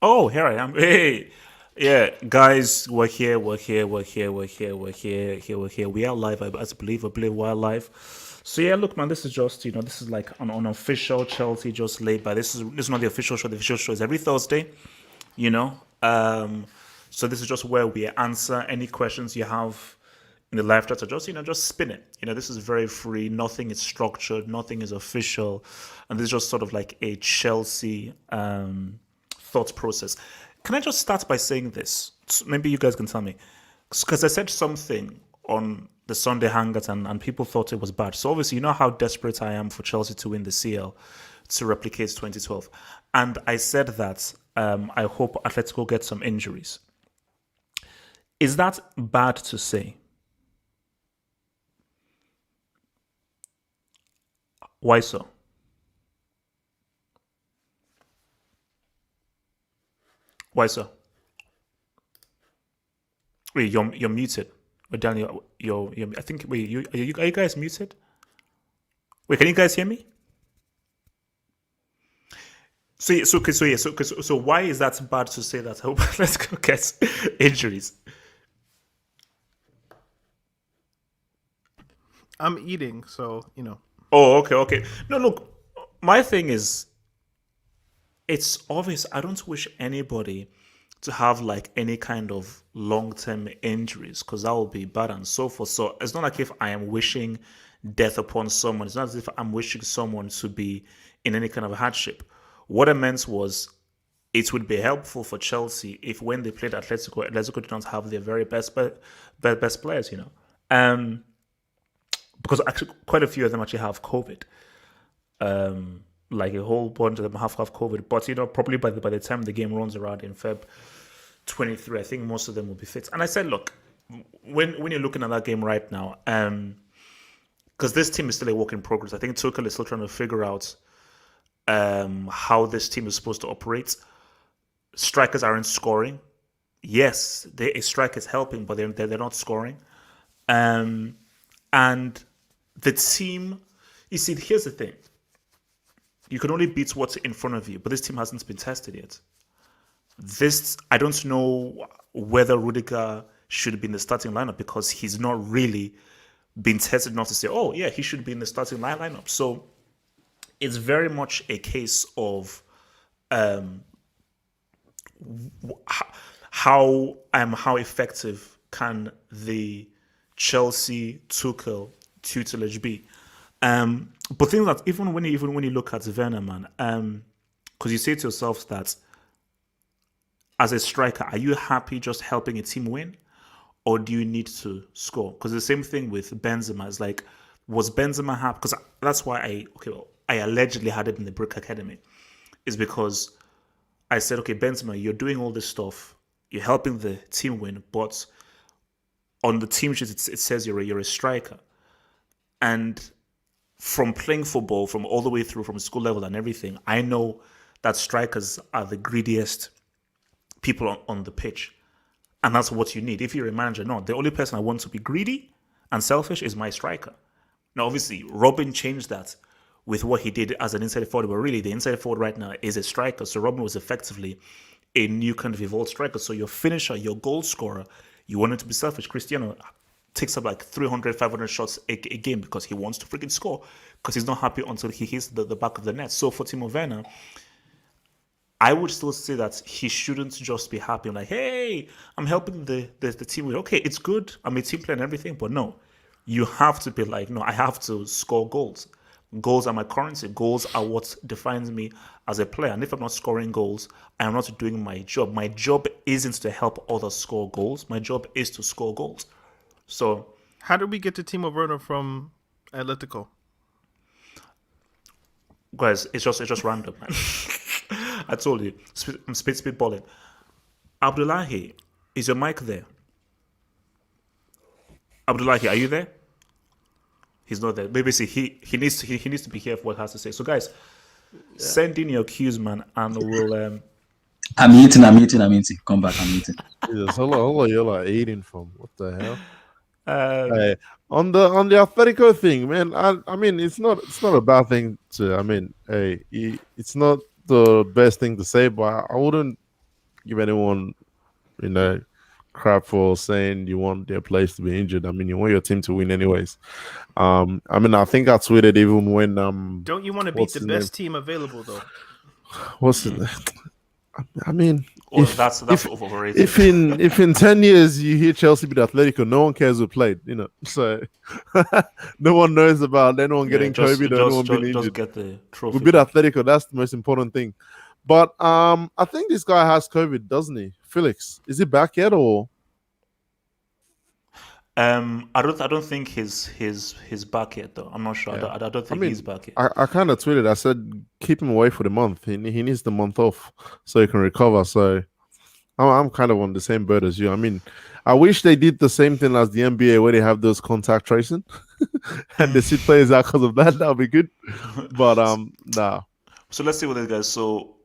Oh, here I am. Hey, yeah, guys, we're here. We're here. We are live. I believe we're live. So yeah, look, man, this is just this is like an unofficial Chelsea just laid by. This is not the official show. The official show is every Thursday. You know, so this is just where we answer any questions you have in the live chat. So just spin it. This is very free. Nothing is structured. Nothing is official, and this is just sort of like a Chelsea thought process. Can I just start by saying this? Maybe you guys can tell me. Because I said something on the Sunday Hangout and people thought it was bad. So obviously, you know how desperate I am for Chelsea to win the CL to replicate 2012. And I said that I hope Atletico gets some injuries. Is that bad to say? Why so? Why so? Wait, you're muted. Wait, Daniel, you're I think wait, are you guys muted? Wait, can you guys hear me? So why is that bad to say that? I hope let's go get injuries. I'm eating, so Oh, okay. No, look, my thing is, it's obvious. I don't wish anybody to have like any kind of long-term injuries because that will be bad and so forth. So it's not like if I am wishing death upon someone. It's not as if I'm wishing someone to be in any kind of hardship. What I meant was it would be helpful for Chelsea if when they played Atletico did not have their very best players, Um, because actually quite a few of them actually have COVID. Like a whole bunch of them have COVID. But probably by the time the game runs around in Feb 23, I think most of them will be fit. And I said, look, when you're looking at that game right now, because this team is still a work in progress. I think Tuchel is still trying to figure out how this team is supposed to operate. Strikers aren't scoring. Yes, a striker is helping, but they're not scoring. And the team, you see, here's the thing. You can only beat what's in front of you, but this team hasn't been tested yet. I don't know whether Rudiger should be in the starting lineup because he's not really been tested enough to say, oh, yeah, he should be in the starting lineup. So it's very much a case of how effective can the Chelsea Tuchel tutelage be. But things that even when you look at Werner, man, because you say to yourself that as a striker, are you happy just helping a team win, or do you need to score? Because the same thing with Benzema is like, was Benzema happy? Because that's why I allegedly had it in the Brick Academy, is because I said, okay, Benzema, you're doing all this stuff, you're helping the team win, but on the team sheet it says you're a striker, and from playing football from all the way through from school level and everything, I know that strikers are the greediest people on the pitch. And that's what you need. If you're a manager, no, the only person I want to be greedy and selfish is my striker. Now, obviously, Robin changed that with what he did as an inside forward, but really the inside forward right now is a striker. So Robin was effectively a new kind of evolved striker. So your finisher, your goal scorer, you want him to be selfish. Cristiano takes up like 300, 500 shots a game because he wants to freaking score, because he's not happy until he hits the back of the net. So for Timo Werner, I would still say that he shouldn't just be happy. Like, hey, I'm helping the team with, okay, it's good. I'm a team player and everything. But no, you have to be like, no, I have to score goals. Goals are my currency. Goals are what defines me as a player. And if I'm not scoring goals, I am not doing my job. My job isn't to help others score goals. My job is to score goals. So, how did we get to Timo Werner from Atletico? Guys, it's just random, man. I told you, I'm spitballing. Abdullahi, is your mic there? Abdullahi, are you there? He's not there. Maybe see he needs to be here for what he has to say. So guys, send in your cues, man, and we'll. I'm eating. Come back, I'm eating. Jesus, hello, you're like eating from what the hell? Um, On the Atletico thing, man. I mean, it's not a bad thing to. I mean, hey, it's not the best thing to say, but I wouldn't give anyone, crap for saying you want their players to be injured. I mean, you want your team to win anyways. I mean, I think I tweeted even when Don't you want to beat what's the his best team available though? what's it? I mean, Or if, that's if overrated. if in 10 years you hear Chelsea beat Atletico, no one cares who played, so no one knows about anyone getting COVID or anyone being just injured. get the trophy. We beat Atletico, that's the most important thing. But I think this guy has COVID, doesn't he? Felix, is he back yet or? I don't think he's back yet though. I'm not sure. Yeah. I don't think he's back yet. I kind of tweeted. I said keep him away for the month. He needs the month off so he can recover. So I'm kind of on the same boat as you. I mean, I wish they did the same thing as the NBA where they have those contact tracing and they sit players out because of that. That would be good. But nah. So let's see what this guys. So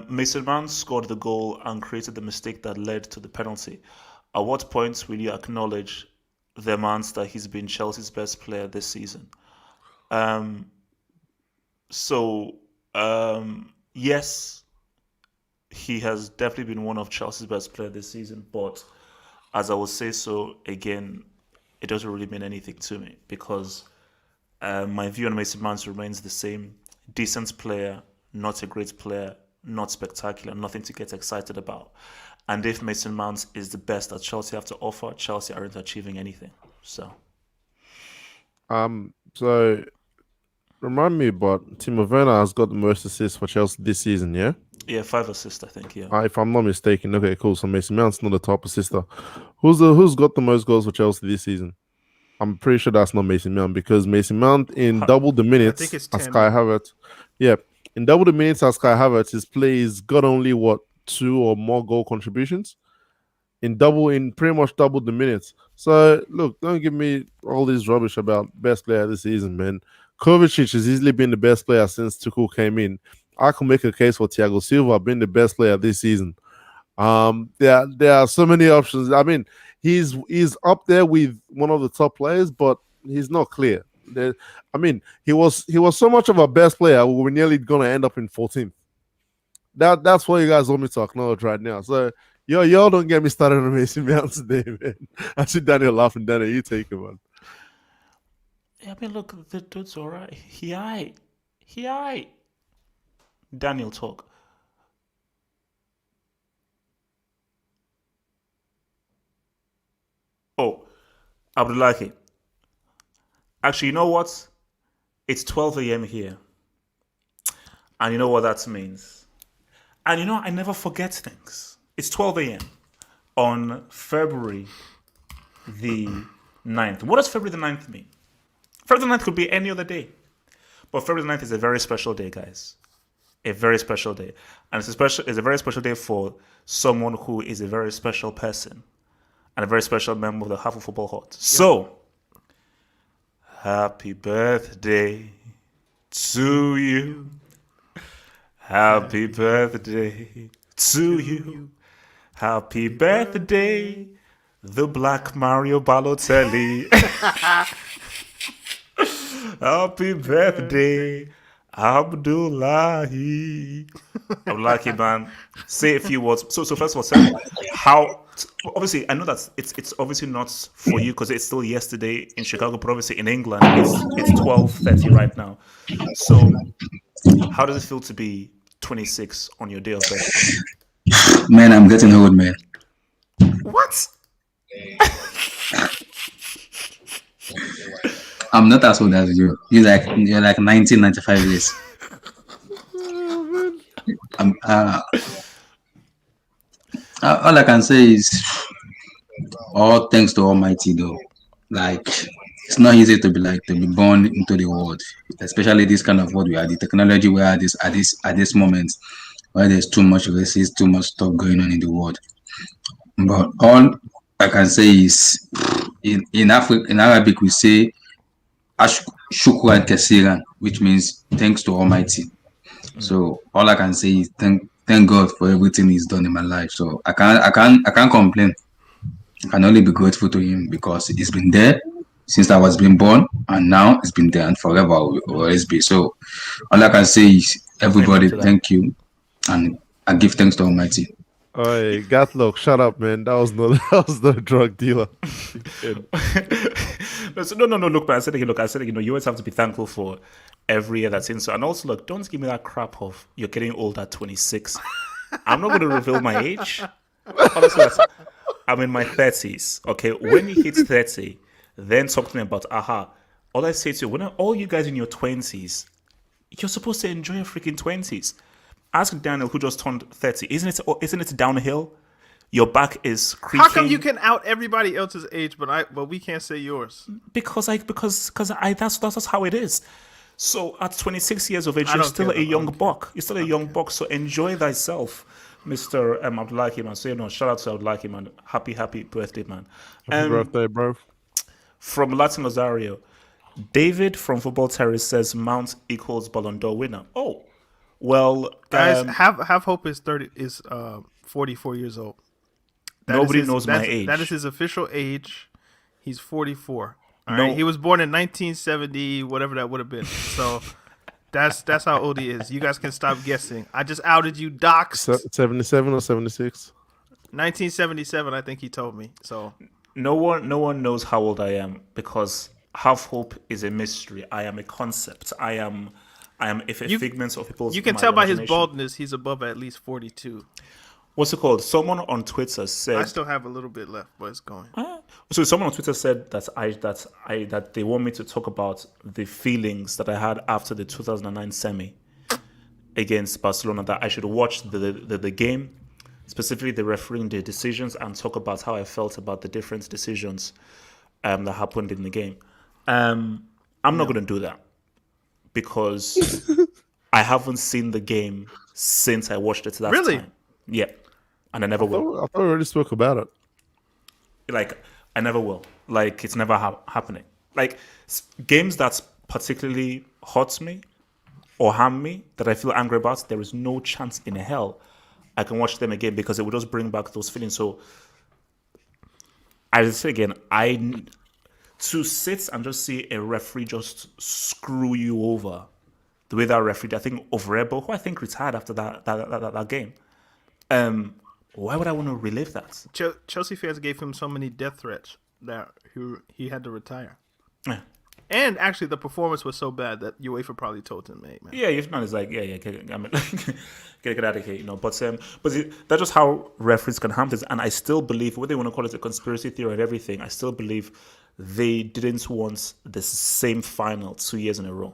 Mason Mount scored the goal and created the mistake that led to the penalty. At what point will you acknowledge the man that he's been Chelsea's best player this season? Yes, he has definitely been one of Chelsea's best players this season. But as I will say so again, it doesn't really mean anything to me because my view on Mason Mount remains the same. Decent player, not a great player, not spectacular, nothing to get excited about. And if Mason Mount is the best that Chelsea have to offer, Chelsea aren't achieving anything. So remind me, but Timo Werner has got the most assists for Chelsea this season, yeah? yeah, 5 assists, I think. Yeah. If I'm not mistaken. Okay, cool. So Mason Mount's not the top assister. Who's got the most goals for Chelsea this season? I'm pretty sure that's not Mason Mount because Mason Mount in double the minutes I think it's as Tammy. Kai Havertz. Yeah, in double the minutes as Kai Havertz, his plays got only 2 or more goal contributions in pretty much double the minutes. So look, don't give me all this rubbish about best player this season, man. Kovacic has easily been the best player since Tuchel came in. I can make a case for Thiago Silva being the best player this season. There are so many options. I mean, he's up there with one of the top players, but he's not clear. He was so much of a best player. We were nearly gonna end up in 14th. That's what you guys want me to acknowledge right now. So y'all don't get me started on Mason Mount today, man. I see Daniel laughing. Daniel, you take it, man. I mean, look, the dude's all right. He aight. Daniel, talk. Oh, Abdullahi. Actually, you know what? It's 12 a.m. here. And you know what that means? And I never forget things. It's 12 a.m. on February the 9th. What does February the 9th mean? February the 9th could be any other day. But February the 9th is a very special day, guys. A very special day. And it's a very special day for someone who is a very special person and a very special member of the Half of Football Hut. So, happy birthday to you. Happy birthday to you. Happy birthday, the Black Mario Balotelli. Happy birthday, Abdullahi. Abdullahi, man. Say a few words. So first of all, say how. Obviously, I know that it's obviously not for you because it's still yesterday in Chicago, but obviously in England it's 12:30 right now. So, how does it feel to be 26 on your day of birthday? Man, I'm getting old, man. What? I'm not as old as you. You're like 1995 years. All I can say is all thanks to Almighty, though. Like, it's not easy to be born into the world, especially this kind of world we are. The technology we are at this moment, where there's too much racism, too much stuff going on in the world. But all I can say is, in Arabic we say shukran kasiran, which means thanks to Almighty. So all I can say is thank God for everything He's done in my life. So I can't complain. I can only be grateful to Him because He's been there since I was being born, and now He's been there and forever will always be. So all I can say is everybody thank you, and I give thanks to Almighty. Hey, Gatlock, shut up, man. That was no that was no drug dealer. No. Look, but I said, you always have to be thankful for every year that's in. So, and also, look, don't give me that crap of you're getting old at 26. I'm not going to reveal my age. Honestly, I'm in my 30s. Okay, when you hit 30, then talk to me about All I say to you, when all you guys in your 20s, you're supposed to enjoy your freaking 20s. Ask Daniel, who just turned 30. Isn't it downhill? Your back is creaking. How come you can out everybody else's age, but we can't say yours? Because that's how it is. So at 26 years of age, you're still a young buck. You're still a young buck. So enjoy thyself, Mr. Abdullahi, man. So shout out to Abdullahi, man. Happy birthday, man. Happy birthday, bro. From Latin Rosario, David from Football Terrace says Mount equals Ballon d'Or winner. Oh, well, guys, have hope is 44 years old. Nobody knows my age. That is his official age. He's 44. Right? He was born in 1970, whatever that would have been. So that's how old he is. You guys can stop guessing. I just outed you, doxed. 77 or 76? 1977, I think he told me. So no one knows how old I am because half hope is a mystery. I am a concept. I am a figment of people's. You can tell by his baldness, he's above at least 42. What's it called? Someone on Twitter said. I still have a little bit left, but it's going. So someone on Twitter said that they want me to talk about the feelings that I had after the 2009 semi against Barcelona. That I should watch the game, specifically the refereeing, the decisions, and talk about how I felt about the different decisions that happened in the game. I'm not going to do that because I haven't seen the game since I watched it that time. Yeah. And I never will. I thought we already spoke about it. Like, I never will. Like, it's never happening. Like, games that particularly hurts me or harm me, that I feel angry about, there is no chance in hell I can watch them again because it will just bring back those feelings. So, I say again, to sit and just see a referee just screw you over the way that referee, I think, Overebo, who I think retired after that game. Why would I want to relive that? Chelsea fans gave him so many death threats that he had to retire. Yeah. And actually, the performance was so bad that UEFA probably told him, "Hey, man." Yeah, if not, it's like, get out of here, you know. But that's just how referees can harm this. And I still believe, whether they want to call it a conspiracy theory and everything, I still believe they didn't want the same final 2 years in a row.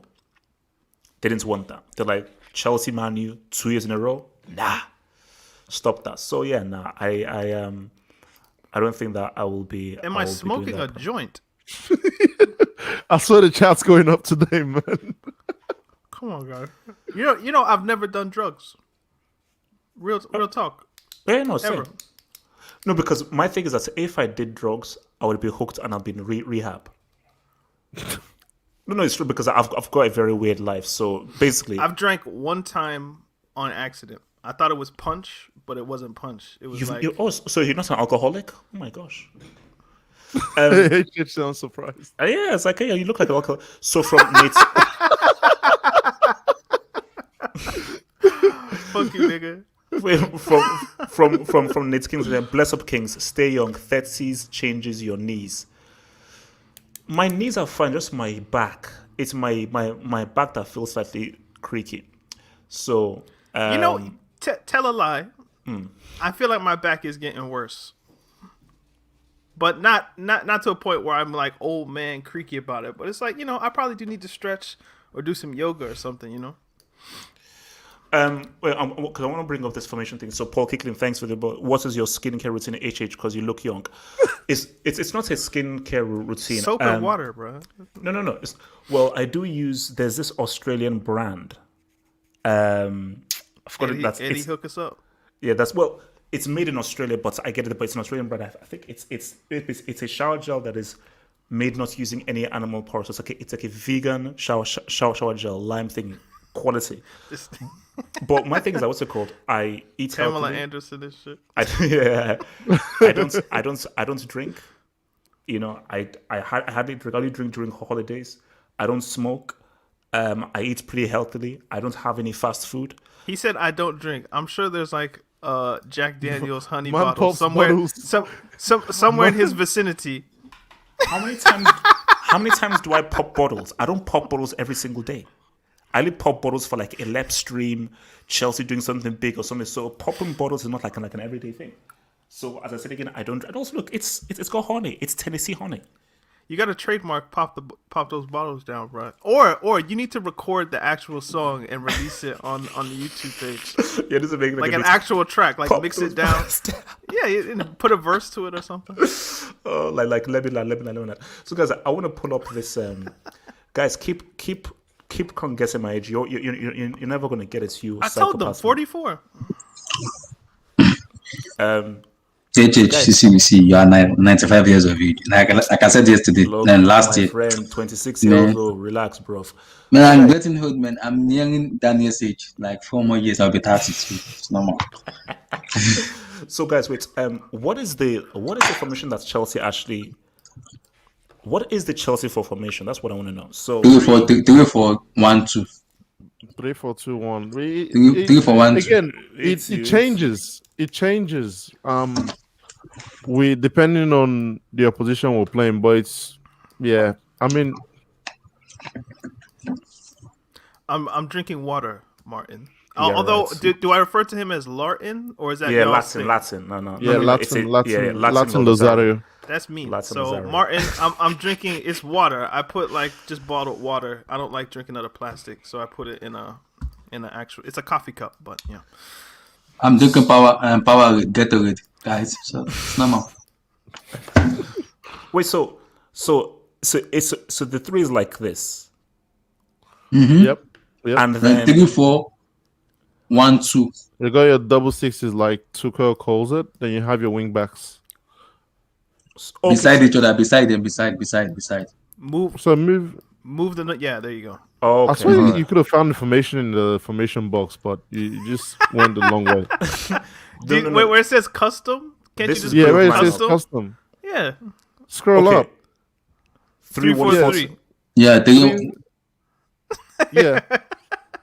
They didn't want that. They're like, Chelsea, Man U, 2 years in a row? Nah. Stop that. So yeah, I don't think that I will be. Am I smoking a joint? I saw the chat's going up today, man. Come on, guys. You know, I've never done drugs. Real talk. Yeah, no, same. No, because my thing is that if I did drugs, I would be hooked and I'd be in rehab. No, it's true because I've got a very weird life. So basically, I've drank one time on accident. I thought it was punch, but it wasn't punch. It was so you're not an alcoholic? Oh my gosh. You sound surprised. Yeah, it's like, hey, you look like an alcoholic. So from Nate. Fuck you, nigga. From Nate Kings, bless up Kings, stay young, 30s changes your knees. My knees are fine, just my back. It's my back that feels slightly creaky. So tell a lie. I feel like my back is getting worse, but not to a point where I'm like old man creaky about it. But it's like, I probably do need to stretch or do some yoga or something. Because I want to bring up this formation thing. So Paul Kicklin, thanks for the. What is your skincare routine at HH? Because you look young. It's not a skincare routine. Soap and water, bro. No. Well, I do use. There's this Australian brand. I've got it. That's Eddie, hook us up. Yeah, it's made in Australia, but I get it. But it's an Australian brand. I think it's a shower gel that is made not using any animal products. So it's like a vegan shower gel, lime thing, quality. But my thing is, what's it called? I eat Pamela healthily. Anderson and shit. I don't drink. I hardly drink. I only drink during holidays. I don't smoke. I eat pretty healthily. I don't have any fast food. He said, "I don't drink." I'm sure there's like Jack Daniel's honey Man bottle pops somewhere, bottles. somewhere in his vicinity. How many times do I pop bottles? I don't pop bottles every single day. I only pop bottles for like a lap stream, Chelsea doing something big or something. So popping bottles is not like an everyday thing. So as I said again, I don't. And also look, it's got honey. It's Tennessee honey. You got to trademark pop those bottles down, bro. Or you need to record the actual song and release it on the YouTube page. Yeah, this is making Like an actual track, like pop mix those it down. bottles down. Yeah, and put a verse to it or something. Oh, like let me learn. So guys, I want to pull up this. Guys, keep guessing my age. You're never gonna get it. You. I told them psychopaths. 44. HHCCBC, you are 95 years of age. Like I said yesterday, Look, then last my year. friend, 26 years old. Relax, bro. Man, I'm getting old, man. I'm nearing Daniel's age. Like 4 more years, I'll be 32. It's normal. So guys, wait. What is the formation that Chelsea actually? What is the Chelsea formation? That's what I want to know. So 3-4-1-2. 3-4-2-1. 3-4-1-2. Again, it changes. It changes. We depending on the opposition we're playing, but it's I mean, I'm drinking water, Martin. Yeah, Although, right. do I refer to him as Lartin or is that yeah, y'all's thing? Latin. No. yeah, No, it's Latin Latin Lozario. That's me. Latin So Rosario. Martin, I'm drinking. It's water. I put like just bottled water. I don't like drinking out of plastic, so I put it in an actual. It's a coffee cup, but yeah. I'm drinking power Gatorade, guys. So it's normal. Wait, so the three is like this, Yep. and Then then 3-4-1-2. You got your double sixes like Tuchel calls it. Then you have your wing backs. okay, Beside each other, beside them, beside. Move So move. the. Yeah, there you go. okay. I swear alright. you could have found information in the formation box, but you just went the long way. No. Wait, where it says custom? Can't This you is just Yeah, put where it custom? says custom. Yeah, Scroll Okay. up. 3-4-3. Yeah, 3. Yeah.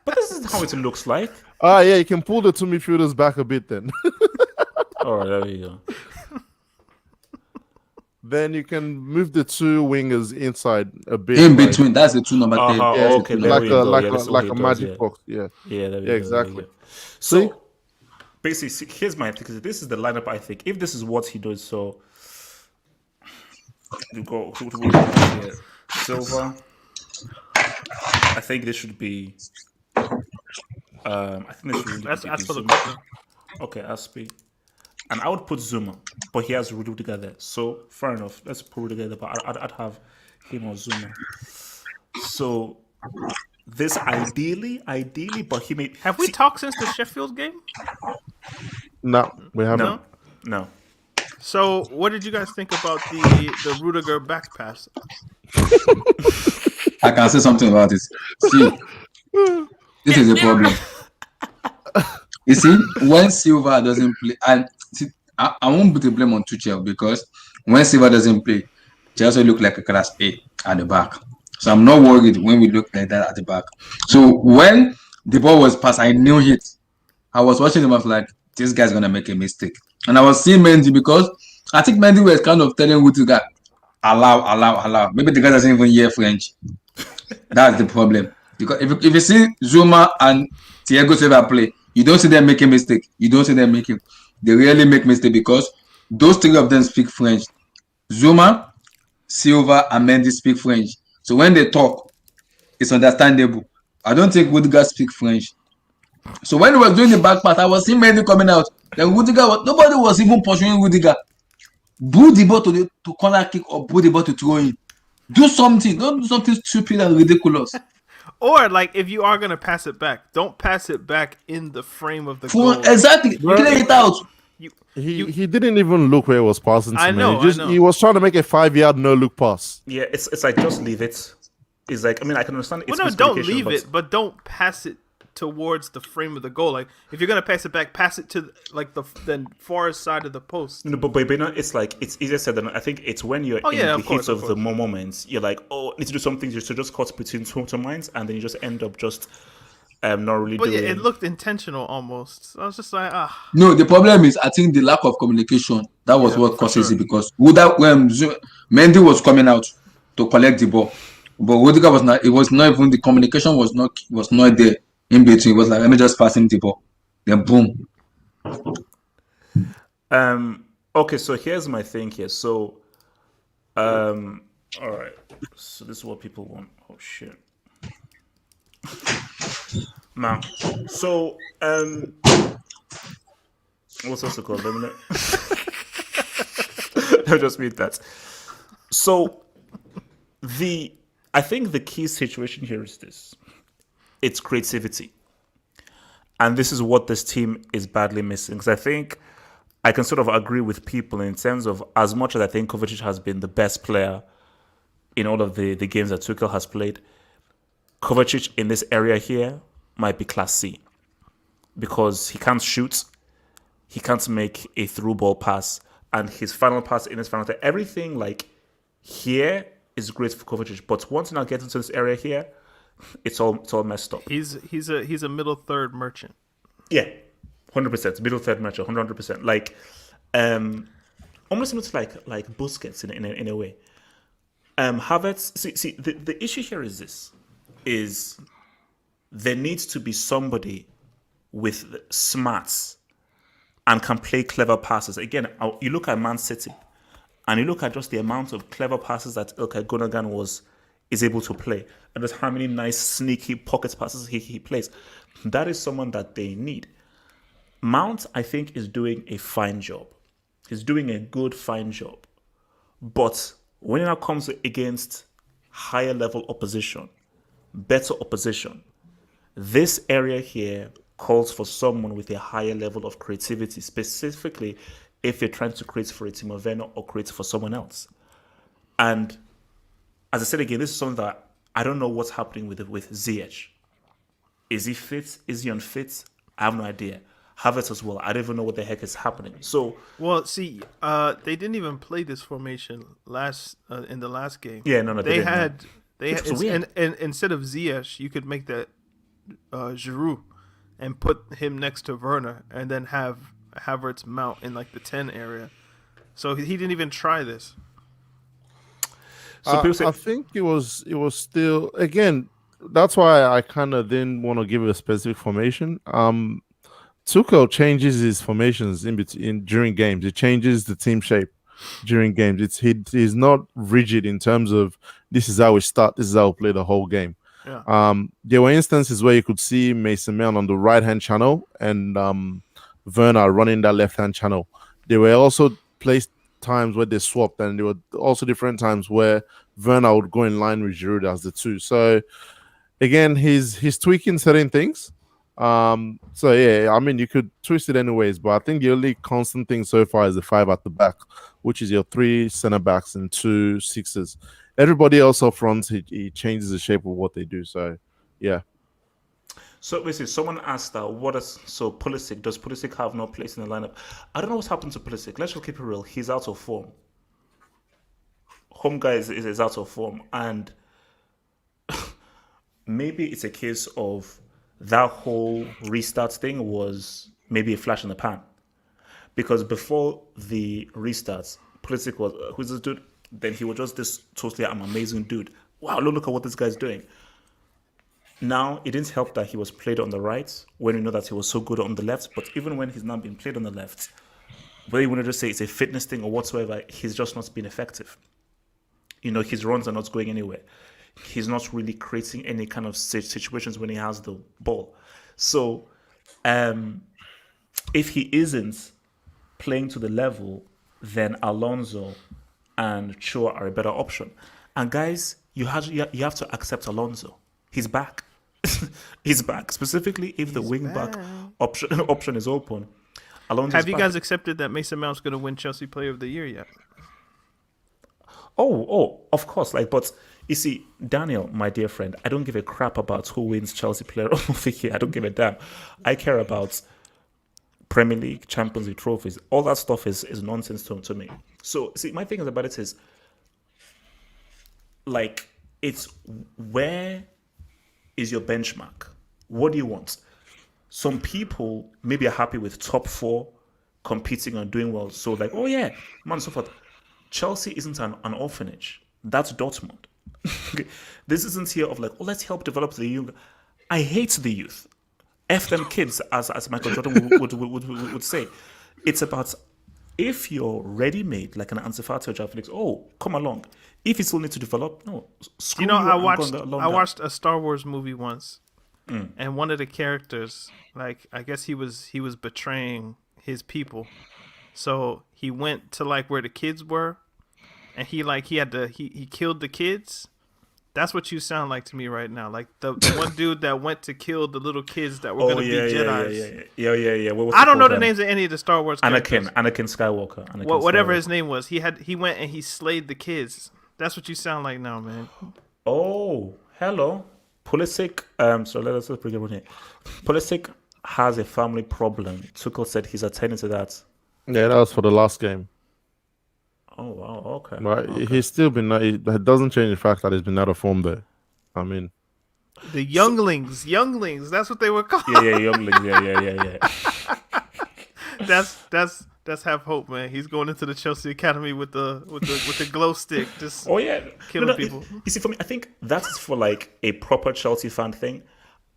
But this is how it looks like. Yeah, you can pull the two midfielders back a bit then. All right, there you go. Then you can move the two wingers inside a bit. In like- between, that's the 2 number 10. Uh-huh, That's the okay, two there number we 10. go. Yeah, that's what he a does, magic yeah. box. Yeah. Yeah, there we Yeah, go, exactly. there we go. So See? basically, here's my thing. This is the lineup. I think if this is what he does, so you go who do we have here? Silva. I think this should be. I think this should really That's be for the Zuma. custom. Okay, Aspi. And I would put Zuma, but he has Rudiger there. So fair enough. Let's put Rudiger there, but I'd have him or Zuma. So this ideally, but he may Have we talked since the Sheffield game? No, we haven't. No. So, what did you guys think about the Rudiger back pass? I can say something about it. See, this is the problem. You see, when Silva doesn't play, and see, I won't put the blame on Tuchel because when Silva doesn't play, Chelsea look like a class A at the back. So I'm not worried when we look like that at the back. So when the ball was passed, I knew it. I was watching him. I was like, this guy's gonna make a mistake. And I was seeing Mendy because I think Mendy was kind of telling Rudiger, allow. Maybe the guy doesn't even hear French. That's the problem. Because if you see Zuma and Thiago Silva play, you don't see them making mistake. They rarely make mistake because those three of them speak French. Zuma, Silva, and Mendy speak French. So when they talk, it's understandable. I don't think Rudiger speak French. So when he was doing the back pass, I was seeing Mendy coming out. Then nobody was even pursuing Rudiger. Boo the ball to corner kick or boo the ball to throw in. Do something. Don't do something stupid and ridiculous. Or like, if you are gonna pass it back, don't pass it back in the frame of the goal. Exactly. Clear it out. He didn't even look where he was passing to. I know, man. I know. He was trying to make a 5-yard no-look pass. Yeah, it's like just leave it. It's like, I mean, I can understand. It's Well, no, don't miscommunication, leave but- it, but don't pass it towards the frame of the goal. Like, if you're gonna pass it back, pass it to like the farthest side of the post. No, but you know, it's like it's easier said than I think. It's when you're in yeah, the of course, heat of of the course. moments, you're like, oh, I need to do something just to just cut between two minds, and then you just end up just not really But doing. yeah, it looked intentional almost. So I was just like, ah. No, the problem is I think the lack of communication. That was Yeah, what for causes sure. it because when Mendy was coming out to collect the ball, but Rudiger was not. It was not even the communication was not there in between. It was like, let me just pass him the ball, then boom. Okay, so here's my thing here. So, all right. So this is what people want. Oh shit. Now, so what's also called? Let me just read that. So I think the key situation here is this: it's creativity, and this is what this team is badly missing. Because I think I can sort of agree with people in terms of as much as I think Kovacic has been the best player in all of the games that Tuchel has played, Kovacic in this area here might be class C because he can't shoot, he can't make a through ball pass, and his final pass in his final everything like here is great for Kovacic, but once you now get into this area here, it's all messed up. He's a middle third merchant. Yeah, 100%. Middle third match, 100%. Like, almost looks like Busquets in a way. Havertz. See, the issue here is this: is there needs to be somebody with smarts and can play clever passes. Again, you look at Man City, and you look at just the amount of clever passes that Ilkay Gundogan is able to play, and just how many nice sneaky pocket passes he plays. That is someone that they need. Mount, I think, is doing a fine job. He's doing a good, fine job. But when it now comes against higher level opposition, better opposition, this area here calls for someone with a higher level of creativity, specifically if you're trying to create for a team of Werner or create for someone else. And as I said again, this is something that I don't know what's happening with Ziyech. Is he fit? Is he unfit? I have no idea. Havertz as well. I don't even know what the heck is happening. So, well, see, they didn't even play this formation in the last game. Yeah, no, they didn't, had no. they had, and instead of Ziyech, you could make that Giroud and put him next to Werner, and then have Havertz mount in like the 10 area. So he didn't even try this. So I think it was still, again, that's why I kind of didn't want to give it a specific formation. Tuchel changes his formations during games. He changes the team shape during games. He's not rigid in terms of this is how we start, this is how we play the whole game. Yeah. There were instances where you could see Mason Mount on the right hand channel and Werner running that left hand channel. There were also placed times where they swapped, and there were also different times where Werner would go in line with Giroud as the two. So again, he's tweaking certain things. So yeah, I mean, you could twist it anyways, but I think the only constant thing so far is the 5 at the back, which is your 3 center backs and 2 sixes. Everybody else up front, he changes the shape of what they do. So yeah. So basically, someone asked Pulisic, does Pulisic have no place in the lineup? I don't know what's happened to Pulisic. Let's just keep it real. He's out of form. Home guy is out of form, and maybe it's a case of that whole restart thing was maybe a flash in the pan. Because before the restarts, Pulisic was, who's this dude? Then he was just this totally amazing dude. Wow, look at what this guy's doing. Now, it didn't help that he was played on the right when we know that he was so good on the left. But even when he's not been played on the left, whether you want to just say it's a fitness thing or whatsoever, he's just not been effective. You know, his runs are not going anywhere. He's not really creating any kind of situations when he has the ball. So, if he isn't playing to the level, then Alonso and Chua are a better option. And guys, you have to accept Alonso. He's back. He's back. Specifically, if the wing back option is open. Alonso's Have you back. guys accepted that Mason Mount's going to win Chelsea Player of the Year yet? Oh, of course. But you see, Daniel, my dear friend, I don't give a crap about who wins Chelsea Player of the Year. I don't give a damn. I care about Premier League, Champions League trophies. All that stuff is nonsense to me. So, see, my thing about it is, it's where is your benchmark? What do you want? Some people maybe are happy with top 4 competing and doing well. So like, oh yeah, man, so forth. Chelsea isn't an orphanage. That's Dortmund. This isn't here of like, oh, let's help develop the youth. I hate the youth. F them kids, as Michael Jordan would say. It's about if you're ready-made, like an Ansu Fati or Joao Felix, oh, come along. If you still need to develop, no. Screw You know, you I and go watched a Star Wars movie once, and one of the characters, like I guess he was betraying his people, so he went to like where the kids were, and he killed the kids. That's what you sound like to me right now, like the one dude that went to kill the little kids that were gonna be Jedis. Yeah. I don't know the names of any of the Star Wars characters. Anakin Skywalker. Whatever his name was, he went and he slayed the kids. That's what you sound like now, man. Oh, hello. Pulisic, so let's bring everyone here. Pulisic has a family problem. Tuchel said he's attending to that. Yeah, that was for the last game. Oh, wow, okay. But okay. he's still been. It doesn't change the fact that he's been out of form there. I mean, the younglings. That's what they were called. Yeah, younglings. Yeah. That's have hope, man. He's going into the Chelsea Academy with the glow stick, just killing people. You see, for me, I think that's for like a proper Chelsea fan thing.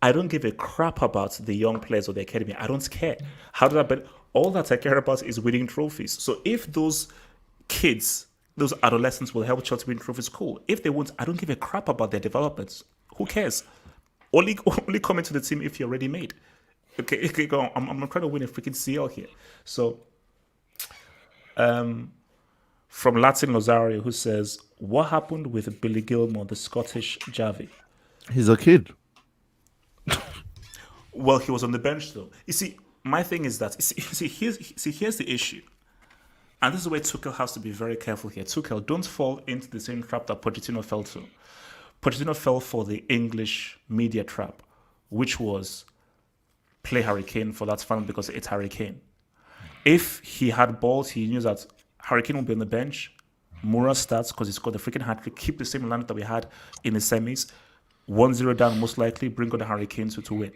I don't give a crap about the young players or the academy. I don't care. How did I bet? All that I care about is winning trophies. So if those kids, those adolescents will help Chelsea win trophies, cool. If they won't, I don't give a crap about their developments. Who cares? Only come into the team if you're ready made. Okay, go on. I'm trying to win a freaking CL here. So, from Latin Rosario, who says, what happened with Billy Gilmore, the Scottish Javi? he's a kid. Well, he was on the bench though. You see, my thing is that here's the issue. And this is where Tuchel has to be very careful here. Tuchel, don't fall into the same trap that Pochettino fell to. Pochettino fell for the English media trap, which was play Harry Kane for that final because it's Harry Kane. If he had balls, he knew that Harry Kane will be on the bench. Moura starts because he scored the freaking hat-trick. Keep the same lineup that we had in the semis. 1-0 down, most likely. Bring on the Harry Kane to win.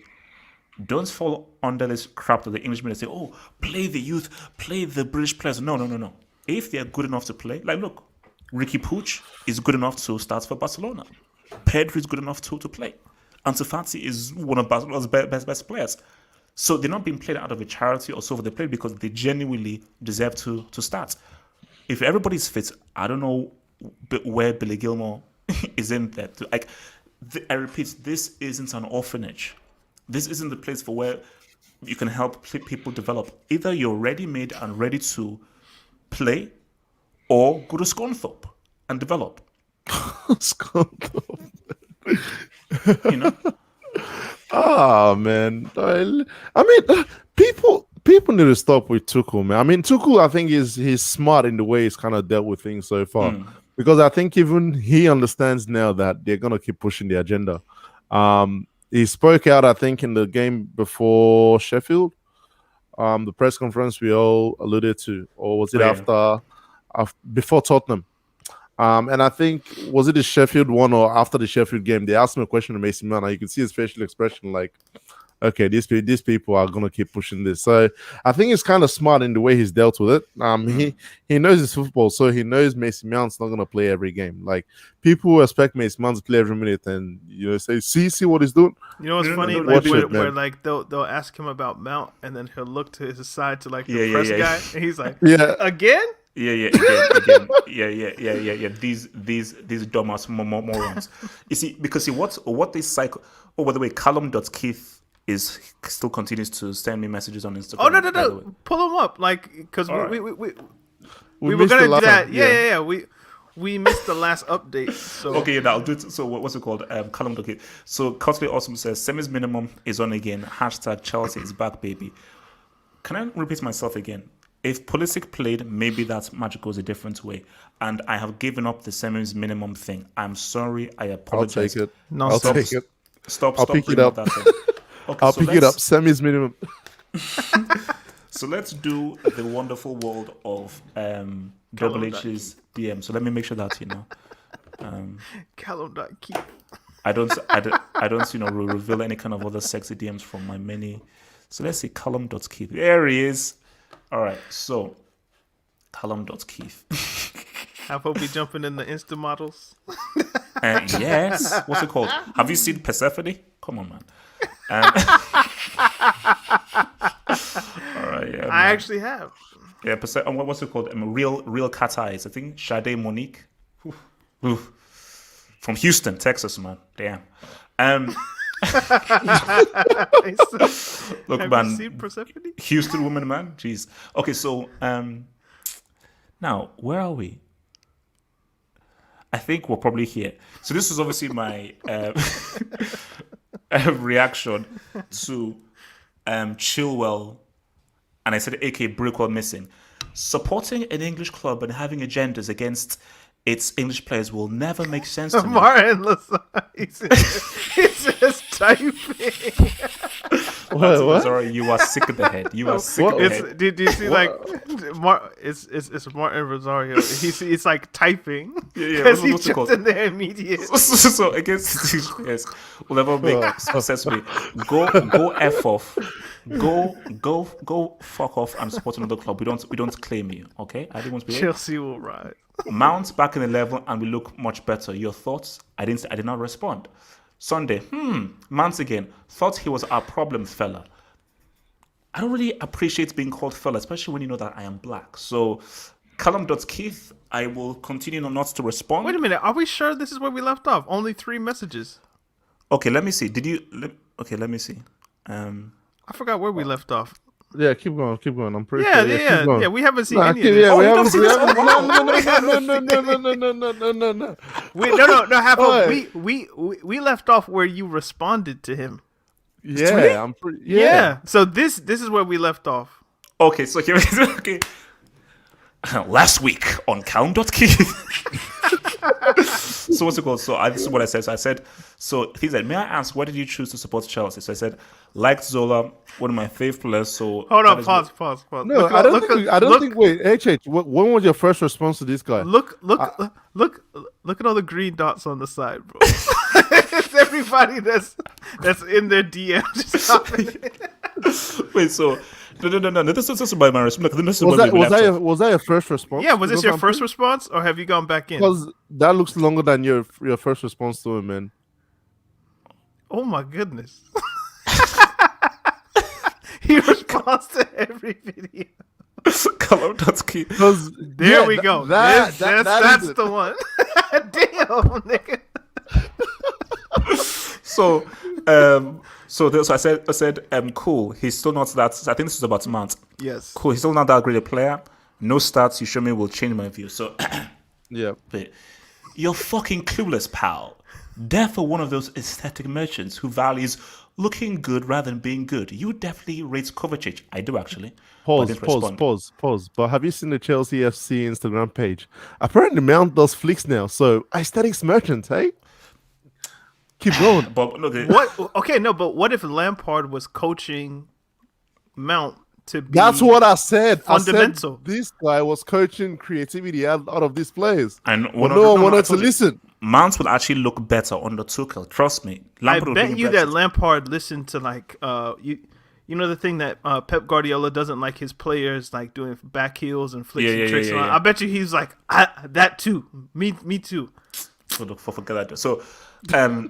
Don't fall under this crap that the English media say, oh, play the youth, play the British players. No. If they're good enough to play, like, look, Ricky Puig is good enough to start for Barcelona. Pedri is good enough to play. Ansu Fati is one of Barcelona's best players. So they're not being played out of a charity or so. They play because they genuinely deserve to start. If everybody's fit, I don't know where Billy Gilmore is in there. I repeat, this isn't an orphanage. This isn't the place for where you can help people develop. Either you're ready-made and ready to play, or go to Scunthorpe and develop. Scunthorpe. You know? Ah, man. I mean, people need to stop with Tuchel, man. I mean, Tuchel, I think he's smart in the way he's kind of dealt with things so far, because I think even he understands now that they're gonna keep pushing the agenda. He spoke out, I think, in the game before Sheffield, the press conference we all alluded to, or was it after before Tottenham? And I think, was it the Sheffield one or after the Sheffield game? They asked him a question to Mason Mount, and you can see his facial expression like, okay, these people are going to keep pushing this. So I think it's kind of smart in the way he's dealt with it. He knows his football, so he knows Mason Mount's not going to play every game. Like, people who expect Mason Mount to play every minute and, say, see what he's doing. You know what's funny? Where like they'll ask him about Mount, and then he'll look to his side to like the press guy, and he's like, again? Yeah. These dumbass morons. You see, because what this cycle. Oh, by the way, Callum.Keith still continues to send me messages on Instagram. Oh no! Pull him up, like, because we were gonna do that. Yeah. We missed the last update. So okay, I'll do it. So what's it called? Callum.Keith. So Cotley Awesome says semis minimum is on again. # Chelsea is back, baby. Can I repeat myself again? If Pulisic played, maybe that magic goes a different way. And I have given up the semis minimum thing. I'm sorry. I apologize. I'll take it. No, I'll take it. Stop pick it up. That thing. Okay, I'll pick it up. Semis minimum. So let's do the wonderful world of Double H's DM. So let me make sure that, Callum.Keith. I don't reveal any kind of other sexy DMs from my many. So let's see, Callum.Keith. There he is. All right, so Callum.Keith. I hope we jumping in the Insta models. Yes. What's it called? Have you seen Persephone? Come on, man. All right, yeah. I actually have. Yeah, what's it called? Real cat eyes. I think Sade Monique. Oof. From Houston, Texas, man. Damn. Look, have man. you seen Persephone? Houston woman, man. Jeez. Okay, so now where are we? I think we're probably here. So this was obviously my reaction to Chilwell, and I said, AK Brickwell missing. Supporting an English club and having agendas against its English players will never make sense to me. Martin Lazar, he's just typing. What? Sorry, you are sick of the head. You are sick of the head. Did you see it's Martin Rosario. It's like typing. Yeah. Because he's What's it called? just in there immediate. So against these players will never make success me. Go F off. Go fuck off and support another club. We don't claim you, okay? I didn't want to be Chelsea will ride. Mount back in 11 and we look much better. Your thoughts? I did not respond. Sunday, Mount again. Thought he was our problem fella. I don't really appreciate being called fella, especially when you know that I am black. So Callum.Keith, I will continue not to respond. Wait a minute, are we sure this is where we left off? Only 3 messages. Okay, let me see. Let me see. I forgot where we left off. Yeah, keep going. I'm pretty Yeah, sure. yeah, keep going. yeah. We haven't seen Nah, any of this. we don't haven't. see this? No. No. Alright. We left off where you responded to him. Yeah, I'm pretty. Yeah. So this is where we left off. Okay, so here it is. Okay. Last week on Callum.Keith. So what's it called? So this is what I said. So I said, he said, may I ask, why did you choose to support Chelsea? So I said, liked Zola, one of my favorite players. So Hold on, pause. No, I don't think. Wait, HH. When was your first response to this guy? Look at all the green dots on the side, bro. It's everybody that's in their DM. Just hopping. Wait, so no. This is by my response. Was that your first response? Yeah, was this your first response, or have you gone back in? Because that looks longer than your first response to him, man. Oh my goodness. He responds to every video. Callum.Keith. There we go. That's the one. Damn, nigga. So I said, cool. He's still not that. I think this is about Mount. Yes. Cool. He's still not that great a player. No stats you show me will change my view. So, Yeah. but you're fucking clueless, pal. Therefore, one of those aesthetic merchants who values looking good rather than being good. You definitely rate Kovacic. I do actually. Pause. But have you seen the Chelsea FC Instagram page? Apparently, Mount does flicks now. So aesthetics merchant, hey? Keep going. But look, What? Okay, no, but what if Lampard was coaching Mount to be? That's what I said. Fundamental. I said this guy was coaching creativity out of these players. And But no one wanted to listen. Mount will actually look better under Tuchel. Trust me. I will bet look you better. that Lampard listened to like you know the thing that Pep Guardiola doesn't like his players like doing back heels and flicks and tricks. Yeah. I bet you he's like that too. Me too. Forget that. So,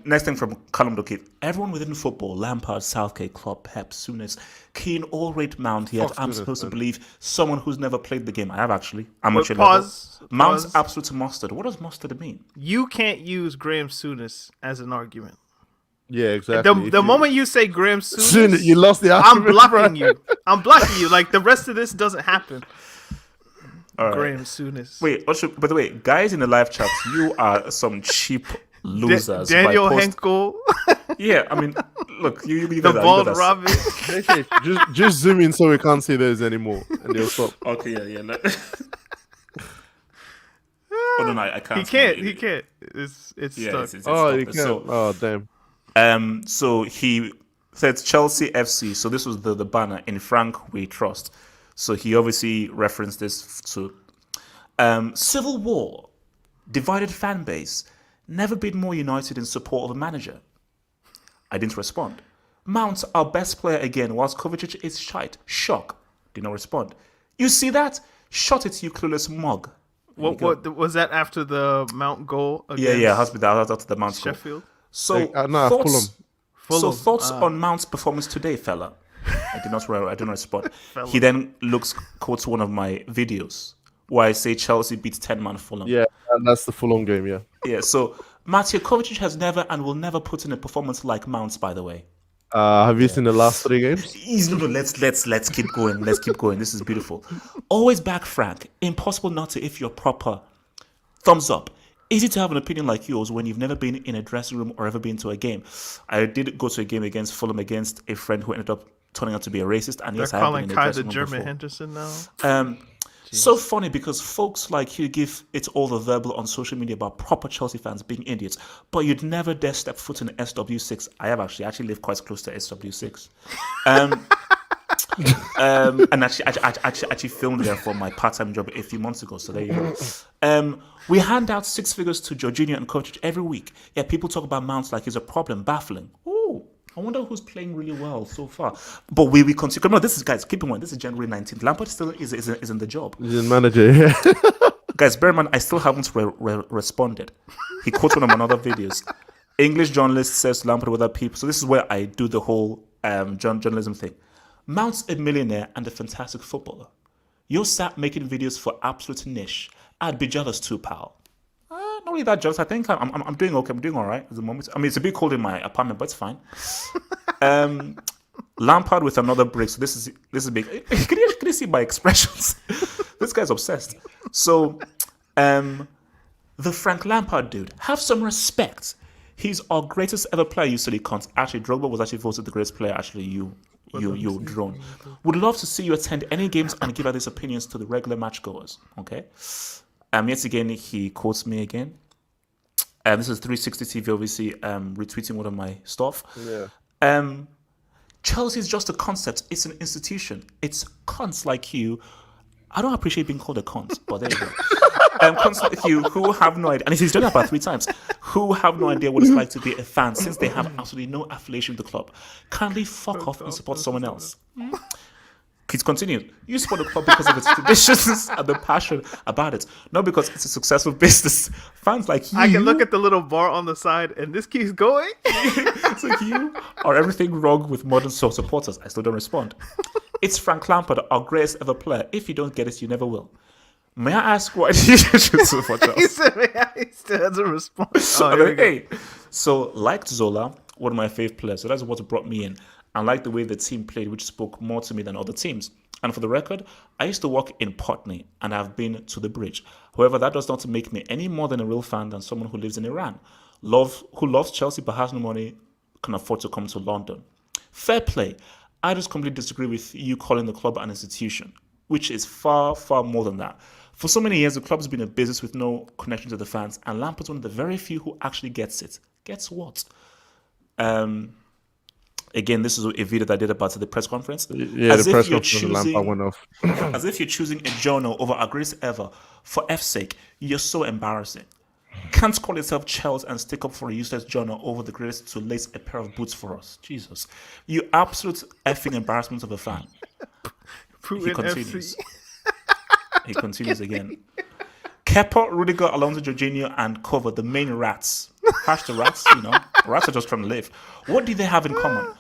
next thing from Callum.Keith. Everyone within football, Lampard, Southgate, Klopp, Pep, Souness, Keane, all rate Mount. Yet I'm supposed to believe someone who's never played the game. I have actually. I'm But actually pause. Mount's absolute mustard. What does mustard mean? You can't use Graham Souness as an argument. Yeah, exactly. The moment you say Graham Soon Souness, you lost the I'm argument, blocking bro. you. I'm blocking you. Like the rest of this doesn't happen. All right. Graham Souness. Wait, also, by the way, guys in the live chat, you are some cheap losers. Daniel by Henkel, Yeah, I mean, look, you the guys are- bald you guys are- Robin. just zoom in so we can't see those anymore, and they'll stop. Okay, yeah. Oh no, I can't. He can't. It's stuck. It's Oh, stuck. you can't. So, Oh, damn. So he said Chelsea FC. So this was the banner in Frank We Trust. So he obviously referenced this to civil war, divided fan base, Never been more united in support of a manager. I didn't respond. Mount, our best player again, whilst Kovacic is shite. Shock. Did not respond. You see that? Shot it, you clueless mug. What was that after the Mount goal? Yeah, has been that after the Mount goal. Sheffield. So Fulham. Thoughts on Mount's performance today, fella? I did not respond. He then quotes one of my videos where I say Chelsea beats 10-man Fulham. Yeah, and that's the Fulham game, yeah. Yeah, so Mateo Kovacic has never and will never put in a performance like Mount's, by the way. Have you seen the last 3 games? Let's keep going. Let's keep going. This is beautiful. Always back Frank. Impossible not to if you're proper. Thumbs up. Easy to have an opinion like yours when you've never been in a dressing room or ever been to a game. I did go to a game against Fulham against a friend who ended up turning out to be a racist. And yes, they're I have calling been in a Kai dressing the room German before. Henderson now. So funny because folks like you give it all the verbal on social media about proper Chelsea fans being idiots, but you'd never dare step foot in SW6. I have actually lived quite close to SW6. And actually filmed there for my part-time job a few months ago. So there you go. We hand out 6 figures to Jorginho and Kovacic every week. Yeah, people talk about Mount like he's a problem, baffling. Ooh, I wonder who's playing really well so far. But we continue. No, this is, guys, keep in mind, this is January 19th. Lampard still is in the job. He's in manager, yeah. Guys, bear in mind, I still haven't responded. He quotes one of my other videos. English journalist says to Lampard with other people. So this is where I do the whole journalism thing. Mount's a millionaire and a fantastic footballer. You're sat making videos for absolute niche. I'd be jealous too, pal. Not really that jealous. I think I'm doing okay. I'm doing all right at the moment. I mean, it's a bit cold in my apartment, but it's fine. Lampard with another break. So this is big. Can you see my expressions? This guy's obsessed. So, the Frank Lampard dude, have some respect. He's our greatest ever player. You silly cunt. Actually, Drogba was actually voted the greatest player. Actually, you drone. Would love to see you attend any games and give out these opinions to the regular matchgoers. Okay. Yet again, he quotes me again. This is 360 TV, obviously, retweeting one of my stuff. Yeah. Chelsea is just a concept. It's an institution. It's cunts like you. I don't appreciate being called a cunt, but there you go. Cunts like you who have no idea, and he's done that about 3 times, who have no idea what it's like to be a fan since they have absolutely no affiliation with the club. Kindly fuck off and support someone else. Please continue. You support the club because of its traditions and the passion about it, not because it's a successful business. Fans like you... I can look at the little bar on the side, and this keeps going. It's like you are everything wrong with modern supporters. I still don't respond. It's Frank Lampard, our greatest ever player. If you don't get it, you never will. May I ask why did you choose to support Chelsea? He still hasn't responded. So, liked Zola, one of my favorite players. So that's what brought me in. I like the way the team played, which spoke more to me than other teams. And for the record, I used to work in Putney and I've been to the bridge. However, that does not make me any more than a real fan than someone who lives in Iran. Who loves Chelsea but has no money, can afford to come to London. Fair play. I just completely disagree with you calling the club an institution, which is far, far more than that. For so many years, the club's been a business with no connection to the fans, and Lampard's one of the very few who actually gets it. Gets what? Again, this is a video that I did about the press conference. Yeah, the press conference Lampard went off. As if you're choosing a journal over our greatest ever. For F's sake, you're so embarrassing. Can't call yourself Chelsea and stick up for a useless journal over the greatest to lace a pair of boots for us. Jesus. You absolute effing embarrassment of a fan. He continues. He continues again. Kepa, Rudiger, Alonso, Jorginho, and Cover, the main rats. Hashtag rats, Rats are just trying to live. What do they have in common?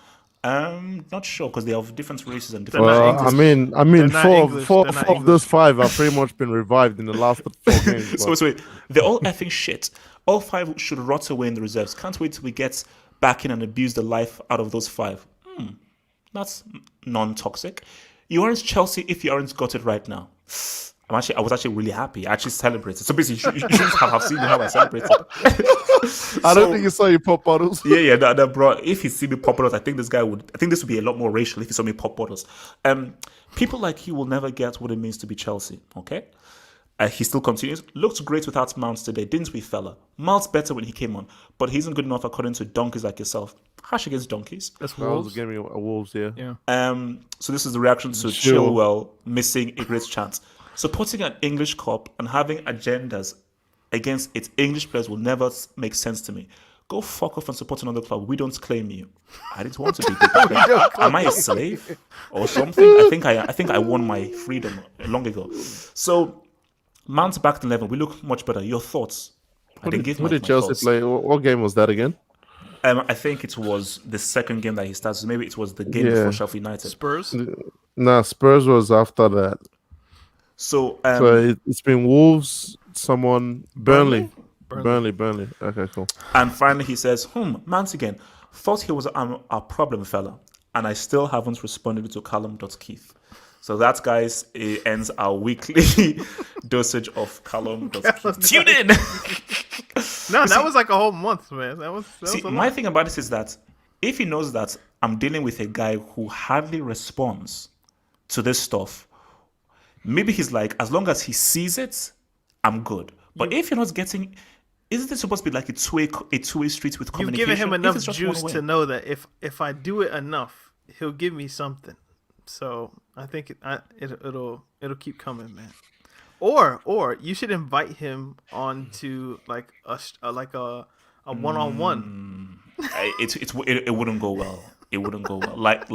Not sure, because they have different races and different... Well, I mean, four of those 5 have pretty much been revived in the last 4 games. So wait, they're all effing shit. All 5 should rot away in the reserves. Can't wait till we get back in and abuse the life out of those 5. That's non-toxic. You aren't Chelsea if you aren't got it right now. I was actually really happy. I actually celebrated. So basically, you should have seen how I celebrated. I don't think you saw you pop bottles. Yeah, bro. If he see me pop bottles, I think this would be a lot more racial if he saw me pop bottles. People like you will never get what it means to be Chelsea. Okay. He still continues. Looked great without Mount today, didn't we, fella? Mount's better when he came on, but he isn't good enough according to donkeys like yourself. Hash against donkeys. That's Wolves. Wolves. Gave me a Wolves, yeah. So this is the reaction to Chilwell missing a great chance. Supporting an English club and having agendas against its English players will never make sense to me. Go fuck off and support another club. We don't claim you. I didn't want to be the Am I a slave or something? I think I won my freedom long ago. So Mount's back in 11. We look much better. Your thoughts? Who did Chelsea thoughts. play? What game was that again? I think it was the second game that he started. So maybe it was the game before Sheffield United. Spurs? Nah, Spurs was after that. So, It's been Wolves, Burnley. Okay, cool. And finally he says, Mount again. Thought he was a problem fella. And I still haven't responded to Callum.Keith. So that, guys, it ends our weekly dosage of Callum.Keith. Tune in! No, that was like a whole month, man. That was a lot. My thing about this is that if he knows that I'm dealing with a guy who hardly responds to this stuff, maybe he's like, as long as he sees it, I'm good. But if you're not getting, isn't it supposed to be like a two-way street with communication? You've given him If enough it's just juice one way. to know that if I do it enough, he'll give me something. So I think it'll keep coming, man. Or you should invite him on to like a one-on-one. It wouldn't go well. It wouldn't go well. Like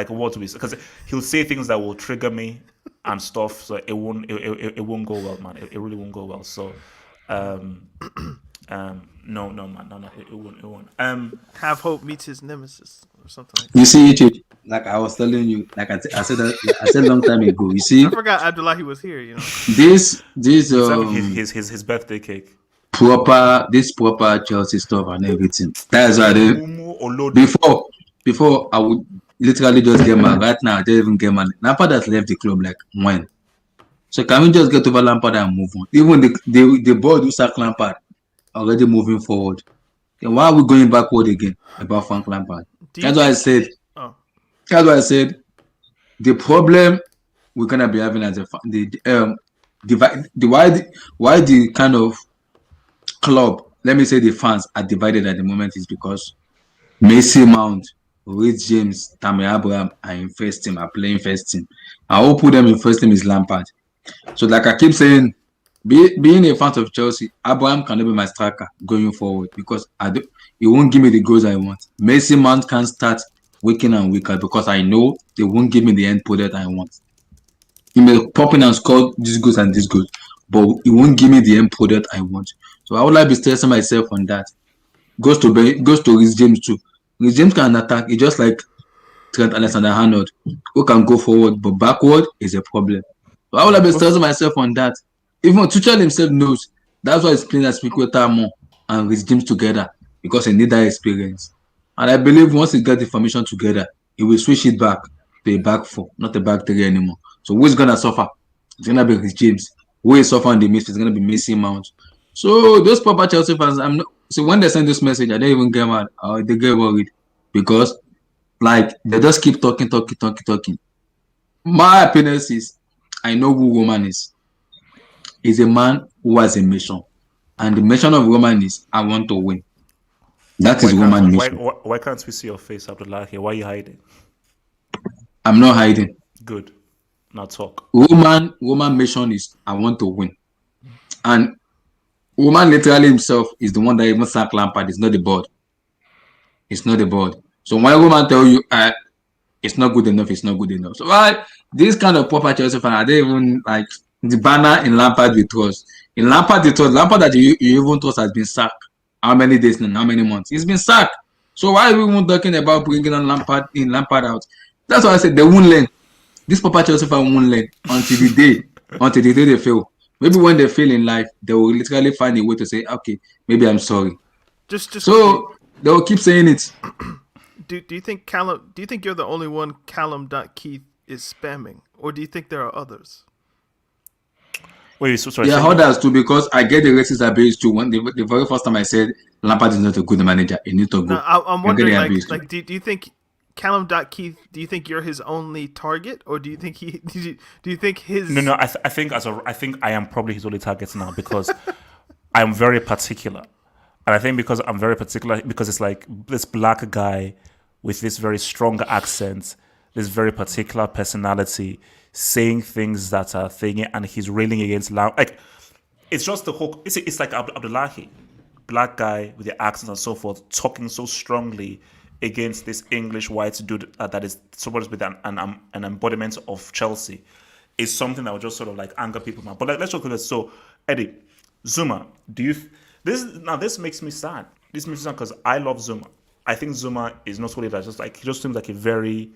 what we say, because he'll say things that will trigger me and stuff. So it won't go well, man. It really won't go well. So no, man, it won't. Have hope meets his nemesis or something like that. You see, like I was telling you, like I said a long time ago. You see, I forgot Abdullahi was here. You know, this his birthday cake. proper Chelsea stuff and everything. That's why before I would literally just get mad. Right now, I don't even get mad. Lampard has left the club like when. So can we just get over Lampard and move on? Even the board who sacked Lampard already moving forward. Then why are we going backward again about Frank Lampard? That's why I said. That's why I said the problem we're gonna be having as why the kind of club, let me say the fans are divided at the moment is because Messi, Mount, Reece James, Tammy Abraham are playing first team. And who put them in first team is Lampard. So like I keep saying, being a fan of Chelsea, Abraham cannot be my striker going forward because he won't give me the goals I want. Messi, Mount can start weaker and weaker because I know they won't give me the end product I want. He may pop in and score this goals and this goals, but he won't give me the end product I want. So I would like to be stressing myself on that. Goes to Reece James too. Reece James can attack. It's just like Trent Alexander-Arnold, who can go forward, but backward is a problem. So I would like to be stressing myself on that. Even Tuchel himself knows. That's why he's playing as Piqueta and Reece James together because he needs that experience. And I believe once he gets the formation together, he will switch it back to a back four, not a back three anymore. So who's gonna suffer? It's gonna be Reece James. Who is suffering the midfield? It's gonna be Messi, Mount. So those proper Chelsea fans, so when they send this message, I don't even get mad or they get worried because like they just keep talking. My happiness is I know who Roman is. He's a man who has a mission. And the mission of Roman is I want to win. That is Roman's mission. Why can't we see your face, Abdullahi? Why are you hiding? I'm not hiding. Good. Now talk. Roman mission is I want to win. And Roman literally himself is the one that even sacked Lampard. It's not the board. It's not the board. So when Roman tell you it's not good enough, it's not good enough. So this kind of proper Chelsea fan, are they even like the banner in Lampard we trust? In Lampard that you even trust has been sacked. How many days and how many months? He's been sacked. So why are we even talking about bringing on Lampard out? That's why I said they won't learn. This proper Chelsea fan won't learn until the day they fail. Maybe when they fail in life, they will literally find a way to say, okay, maybe I'm sorry. Just so they will keep saying it. Do you think Callum? Do you think you're the only one Callum.Keith is spamming, or do you think there are others? Wait, so sorry. Yeah, others too, because I get the racist abuse too. When the very first time I said Lampard is not a good manager, he needs to go. No, I'm wondering, like, do you think Callum.Keith? Do you think you're his only target, or do you think do you think his? No. I think I am probably his only target now because I am very particular, and I think because I'm very particular because it's like this black guy with this very strong accent, this very particular personality, saying things that are thingy, and he's railing against like it's just the whole. It's like Abdullahi, black guy with the accent and so forth, talking so strongly against this English white dude that is supposed to be an embodiment of Chelsea. Is something that would just sort of like anger people. But let's just look at this. So, Eddie, Zuma, this makes me sad. This makes me sad because I love Zuma. I think Zuma is not only that, he just seems like a very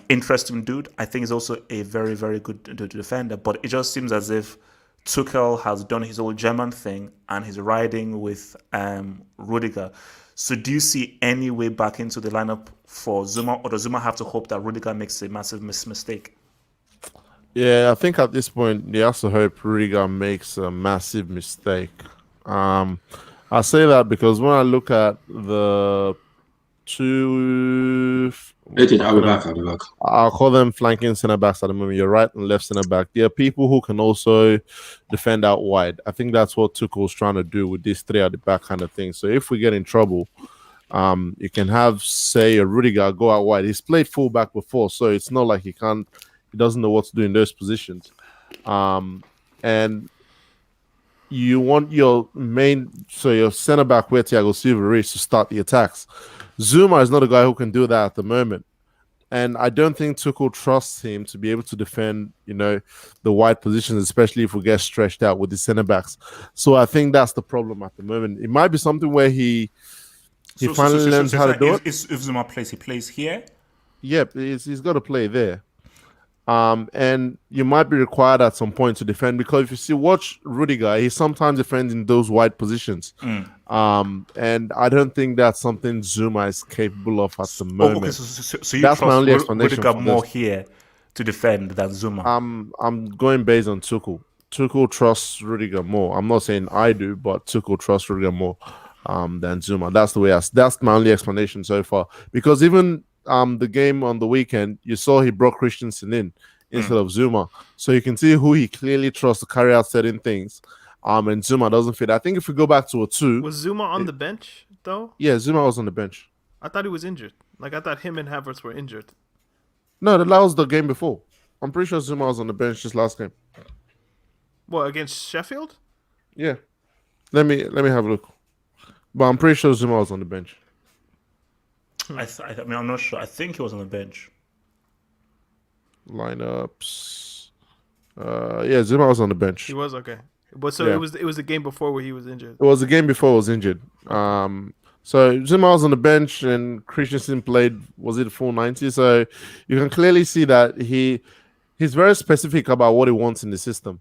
interesting dude. I think he's also a very, very good defender. But it just seems as if Tuchel has done his old German thing and he's riding with Rudiger. So do you see any way back into the lineup for Zuma, or does Zuma have to hope that Rudiger makes a massive mistake? Yeah, I think at this point, they have to hope Riga makes a massive mistake. I say that because when I look at the two... I'll be back. I'll call them flanking centre-backs at the moment. Your right and left centre-back. There are people who can also defend out wide. I think that's what Tuchel's trying to do with this three at the back kind of thing. So if we get in trouble, you can have, say, a Rudiger go out wide. He's played full-back before, so it's not like he doesn't know what to do in those positions. And you want your centre back where Thiago Silva is to start the attacks. Zuma is not a guy who can do that at the moment. And I don't think Tuchel trusts him to be able to defend, the wide positions, especially if we get stretched out with the centre backs. So I think that's the problem at the moment. It might be something where he finally learns how to do it. If Zuma plays, he plays here? Yep, he's got to play there. And you might be required at some point to defend, because if you watch Rudiger, he sometimes defends in those wide positions. And I don't think that's something Zuma is capable of at the moment. Okay, so you that's my only trust explanation. Rudiger more here to defend than Zuma? I'm going based on Tuchel. Tuchel trusts Rudiger more. I'm not saying I do, but Tuchel trusts Rudiger more than Zuma. That's the way. That's my only explanation so far. Because even the game on the weekend, you saw he brought Christensen in instead of Zuma. So you can see who he clearly trusts to carry out certain things. And Zuma doesn't fit. I think if we go back to a 2... Was Zuma on the bench, though? Yeah, Zuma was on the bench. I thought he was injured. I thought him and Havertz were injured. No, that was the game before. I'm pretty sure Zuma was on the bench this last game. What, against Sheffield? Yeah. Let me have a look. But I'm pretty sure Zuma was on the bench. I mean, I'm not sure. I think he was on the bench. Lineups. Yeah, Zuma was on the bench. He was, okay. But so it was the game before where he was injured. It was the game before he was injured. So Zuma was on the bench and Christensen played, was it full 90? So you can clearly see that he's very specific about what he wants in the system,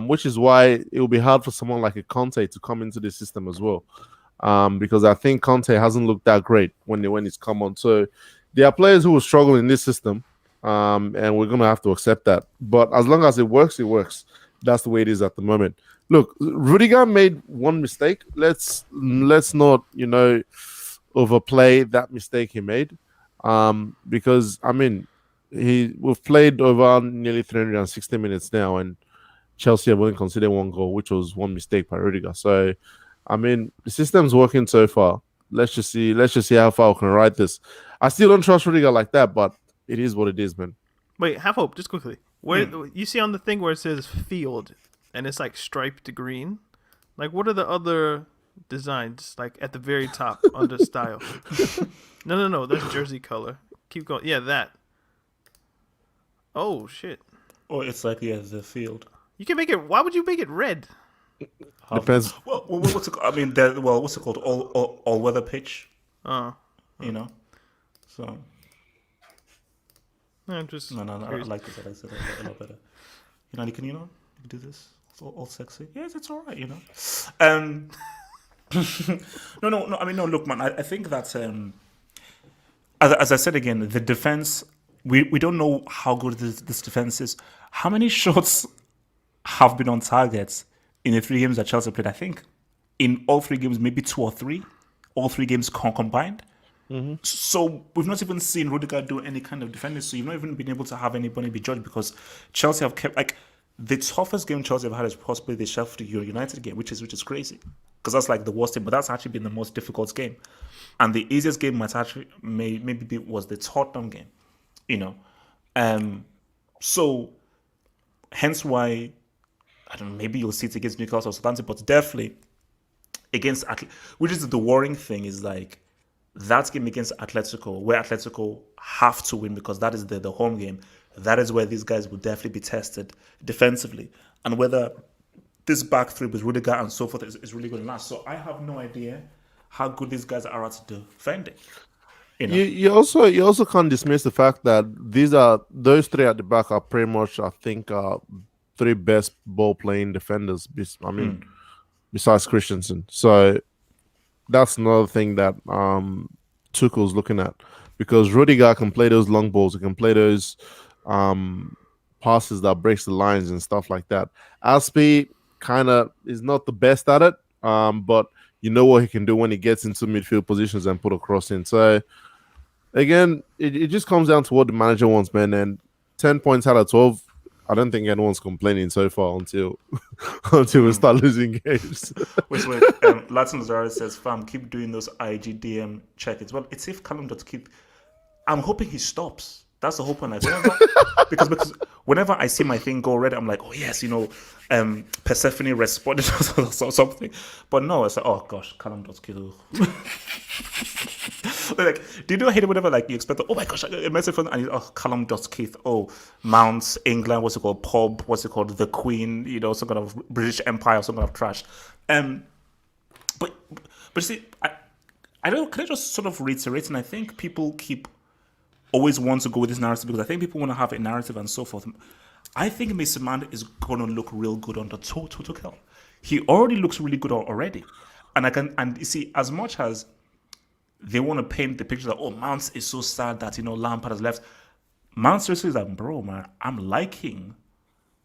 which is why it will be hard for someone like a Conte to come into the system as well. Because I think Conte hasn't looked that great when he's come on. So there are players who will struggle in this system, and we're going to have to accept that. But as long as it works, it works. That's the way it is at the moment. Look, Rudiger made one mistake. Let's not, overplay that mistake he made. Because, I mean, we've played over nearly 360 minutes now, and Chelsea have only conceded one goal, which was one mistake by Rudiger. So, I mean, the system's working so far. Let's just see how far we can ride this. I still don't trust Rudiger like that, but it is what it is, man. Wait, have hope, just quickly. Where you see on the thing where it says field and it's like striped green? What are the other designs at the very top under style? No, that's jersey color. Keep going. Yeah, that. Oh shit. Oh, it's the field. You can make it. Why would you make it red? Depends. Well, what's it called? I mean, what's it called? All weather pitch. So. I'm just. No. I like this. I like it a lot better. You can do this. It's all sexy. Yes, it's all right. No. I mean, no. Look, man. I think that as I said again, the defense. We don't know how good this defense is. How many shots have been on target in the 3 games that Chelsea played? I think in all 3 games, maybe 2 or 3. All 3 games combined. Mm-hmm. So we've not even seen Rudiger do any kind of defending. So you've not even been able to have anybody be judged, because Chelsea have kept the toughest game Chelsea have had is possibly the Sheffield United game, which is crazy, because that's the worst game. But that's actually been the most difficult game, and the easiest game might actually maybe was the Tottenham game. So hence why I don't know, maybe you'll see it against Newcastle or Southampton, but definitely against which is the worrying thing is like that game against Atletico, where Atletico have to win because that is the home game. That is where these guys will definitely be tested defensively, and whether this back three with Rudiger and so forth is really going to last. So I have no idea how good these guys are at defending. You know? You also can't dismiss the fact that those three at the back are pretty much, I think, three best ball playing defenders. Besides Christensen. So that's another thing that Tuchel's looking at, because Rudiger can play those long balls, he can play those passes that breaks the lines and stuff like that. Aspie kind of is not the best at it, but you know what he can do when he gets into midfield positions and put a cross in. So again, it just comes down to what the manager wants, man. And 10 points out of 12, I don't think anyone's complaining so far until we start losing games. Wait. Latin Lazaro says, "Fam, keep doing those IGDM check-its." Well, it's if Callum does keep. I'm hoping he stops. That's the whole point. Like, because whenever I see my thing go red, I'm like, oh yes, Persephone responded or something. But no, it's like, oh gosh, Callum does kill. Like, do you know hate it whenever like you expect? Oh my gosh, a message from Callum does Keith. Oh, Mount England. What's it called? Pub. What's it called? The Queen. Some kind of British Empire. Some kind of trash. But see, I don't. Can I just sort of reiterate? And I think people always want to go with this narrative because I think people want to have a narrative and so forth. I think Mason Mount is going to look real good under Tuchel. He already looks really good already, and you see, as much as they want to paint the picture that Mount is so sad that Lampard has left. Mount seriously is like, bro, man, I'm liking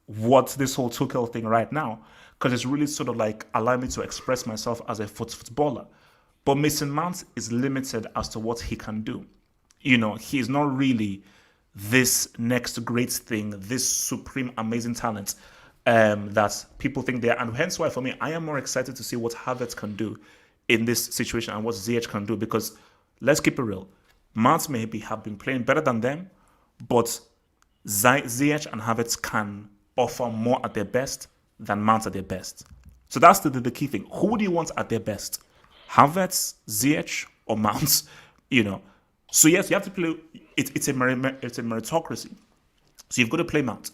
what this whole Tuchel thing right now because it's really sort of like allowing me to express myself as a footballer. But Mason Mount is limited as to what he can do. He is not really this next great thing, this supreme amazing talent that people think they are, and hence why for me I am more excited to see what Havertz can do in this situation and what Ziyech can do, because let's keep it real. Mount maybe have been playing better than them, but Ziyech and Havertz can offer more at their best than Mount at their best. So that's the key thing. Who do you want at their best? Havertz, Ziyech, or Mount? So yes, you have to play. It's a meritocracy. So you've got to play Mount.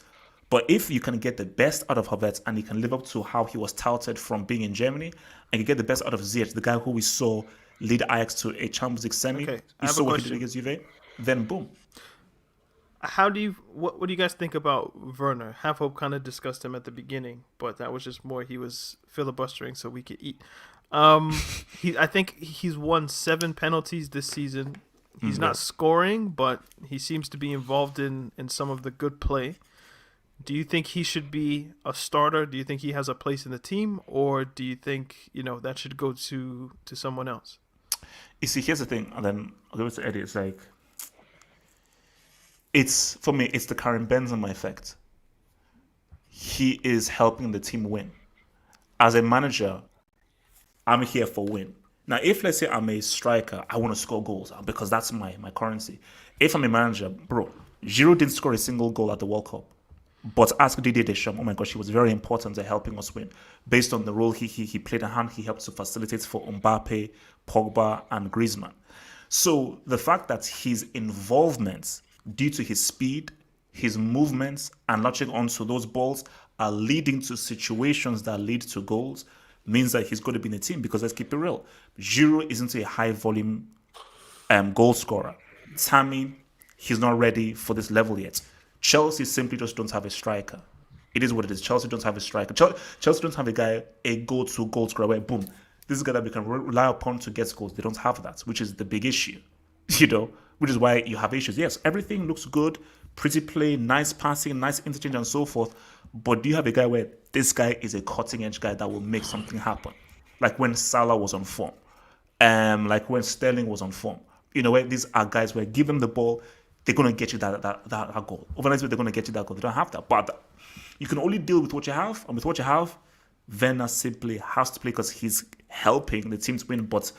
But if you can get the best out of Havertz and he can live up to how he was touted from being in Germany, and you get the best out of Ziyech, the guy who we saw lead Ajax to a Champions League semi, you saw what he did against Juve, then boom. What do you guys think about Werner? Half Hope kind of discussed him at the beginning, but that was just more he was filibustering so we could eat. I think he's won 7 penalties this season. He's not scoring, but he seems to be involved in some of the good play. Do you think he should be a starter? Do you think he has a place in the team? Or do you think, that should go to someone else? You see, here's the thing, and then I'll give it to Eddie. It's like, for me, it's the Karim Benzema effect. He is helping the team win. As a manager, I'm here for win. Now, if let's say I'm a striker, I want to score goals because that's my currency. If I'm a manager, bro, Giroud didn't score a single goal at the World Cup. But ask Didier Deschamps, oh my gosh, he was very important at helping us win. Based on the role he played a hand, he helped to facilitate for Mbappe, Pogba, and Griezmann. So the fact that his involvement, due to his speed, his movements, and latching onto those balls, are leading to situations that lead to goals, means that he's going to be in the team. Because let's keep it real, Giroud isn't a high volume goal scorer. Tammy, he's not ready for this level yet. Chelsea simply just don't have a striker. It is what it is. Chelsea don't have a striker. Chelsea don't have a go-to goal scorer where, boom, this is a guy that we can rely upon to get goals. They don't have that, which is the big issue, which is why you have issues. Yes, everything looks good, pretty play, nice passing, nice interchange and so forth, but do you have a guy where this guy is a cutting-edge guy that will make something happen? Like when Salah was on form, like when Sterling was on form. Where these are guys where give them the ball, they're going to get you that goal. Overnight, they're going to get you that goal. They don't have that. But you can only deal with what you have. And with what you have, Werner simply has to play because he's helping the team to win. But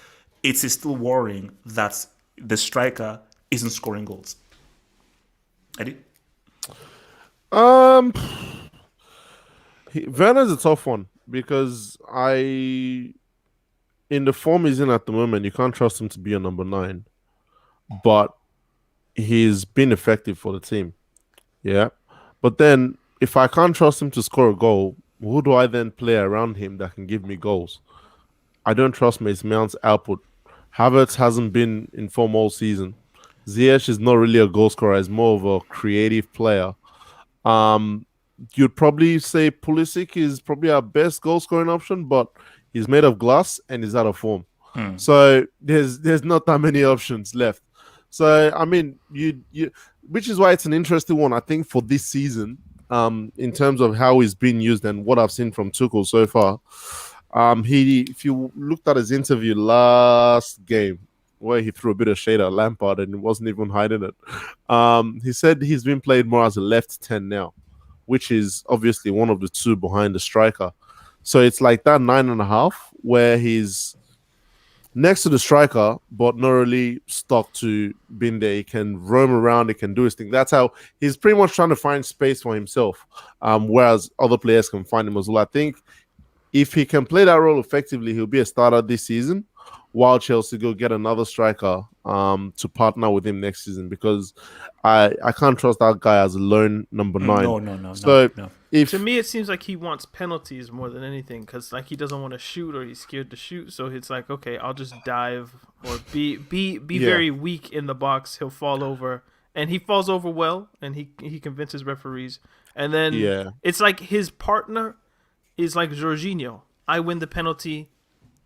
it is still worrying that the striker isn't scoring goals. Eddie? Werner's a tough one because in the form he's in at the moment, you can't trust him to be a number 9, but he's been effective for the team. Yeah. But then if I can't trust him to score a goal, who do I then play around him that can give me goals? I don't trust Mason Mount's output. Havertz hasn't been in form all season. Ziyech is not really a goal scorer; he's more of a creative player. You'd probably say Pulisic is probably our best goal scoring option, but he's made of glass and he's out of form. So there's not that many options left. So I mean, you which is why it's an interesting one, I think, for this season, in terms of how he's been used and what I've seen from Tuchel so far. If you looked at his interview last game, where he threw a bit of shade at Lampard and wasn't even hiding it, he said he's been played more as a left 10 now, which is obviously one of the two behind the striker. So it's like that 9.5 where he's next to the striker, but not really stuck to being there. He can roam around, he can do his thing. That's how he's pretty much trying to find space for himself, whereas other players can find him as well. I think if he can play that role effectively, he'll be a starter this season, while Chelsea go get another striker to partner with him next season, because I can't trust that guy as a lone number 9. No. So to me, it seems like he wants penalties more than anything, because like he doesn't want to shoot or he's scared to shoot. So it's like, okay, I'll just dive or be very weak in the box. He'll fall over, and he falls over well, and he convinces referees. And then it's like his partner is like Jorginho. I win the penalty,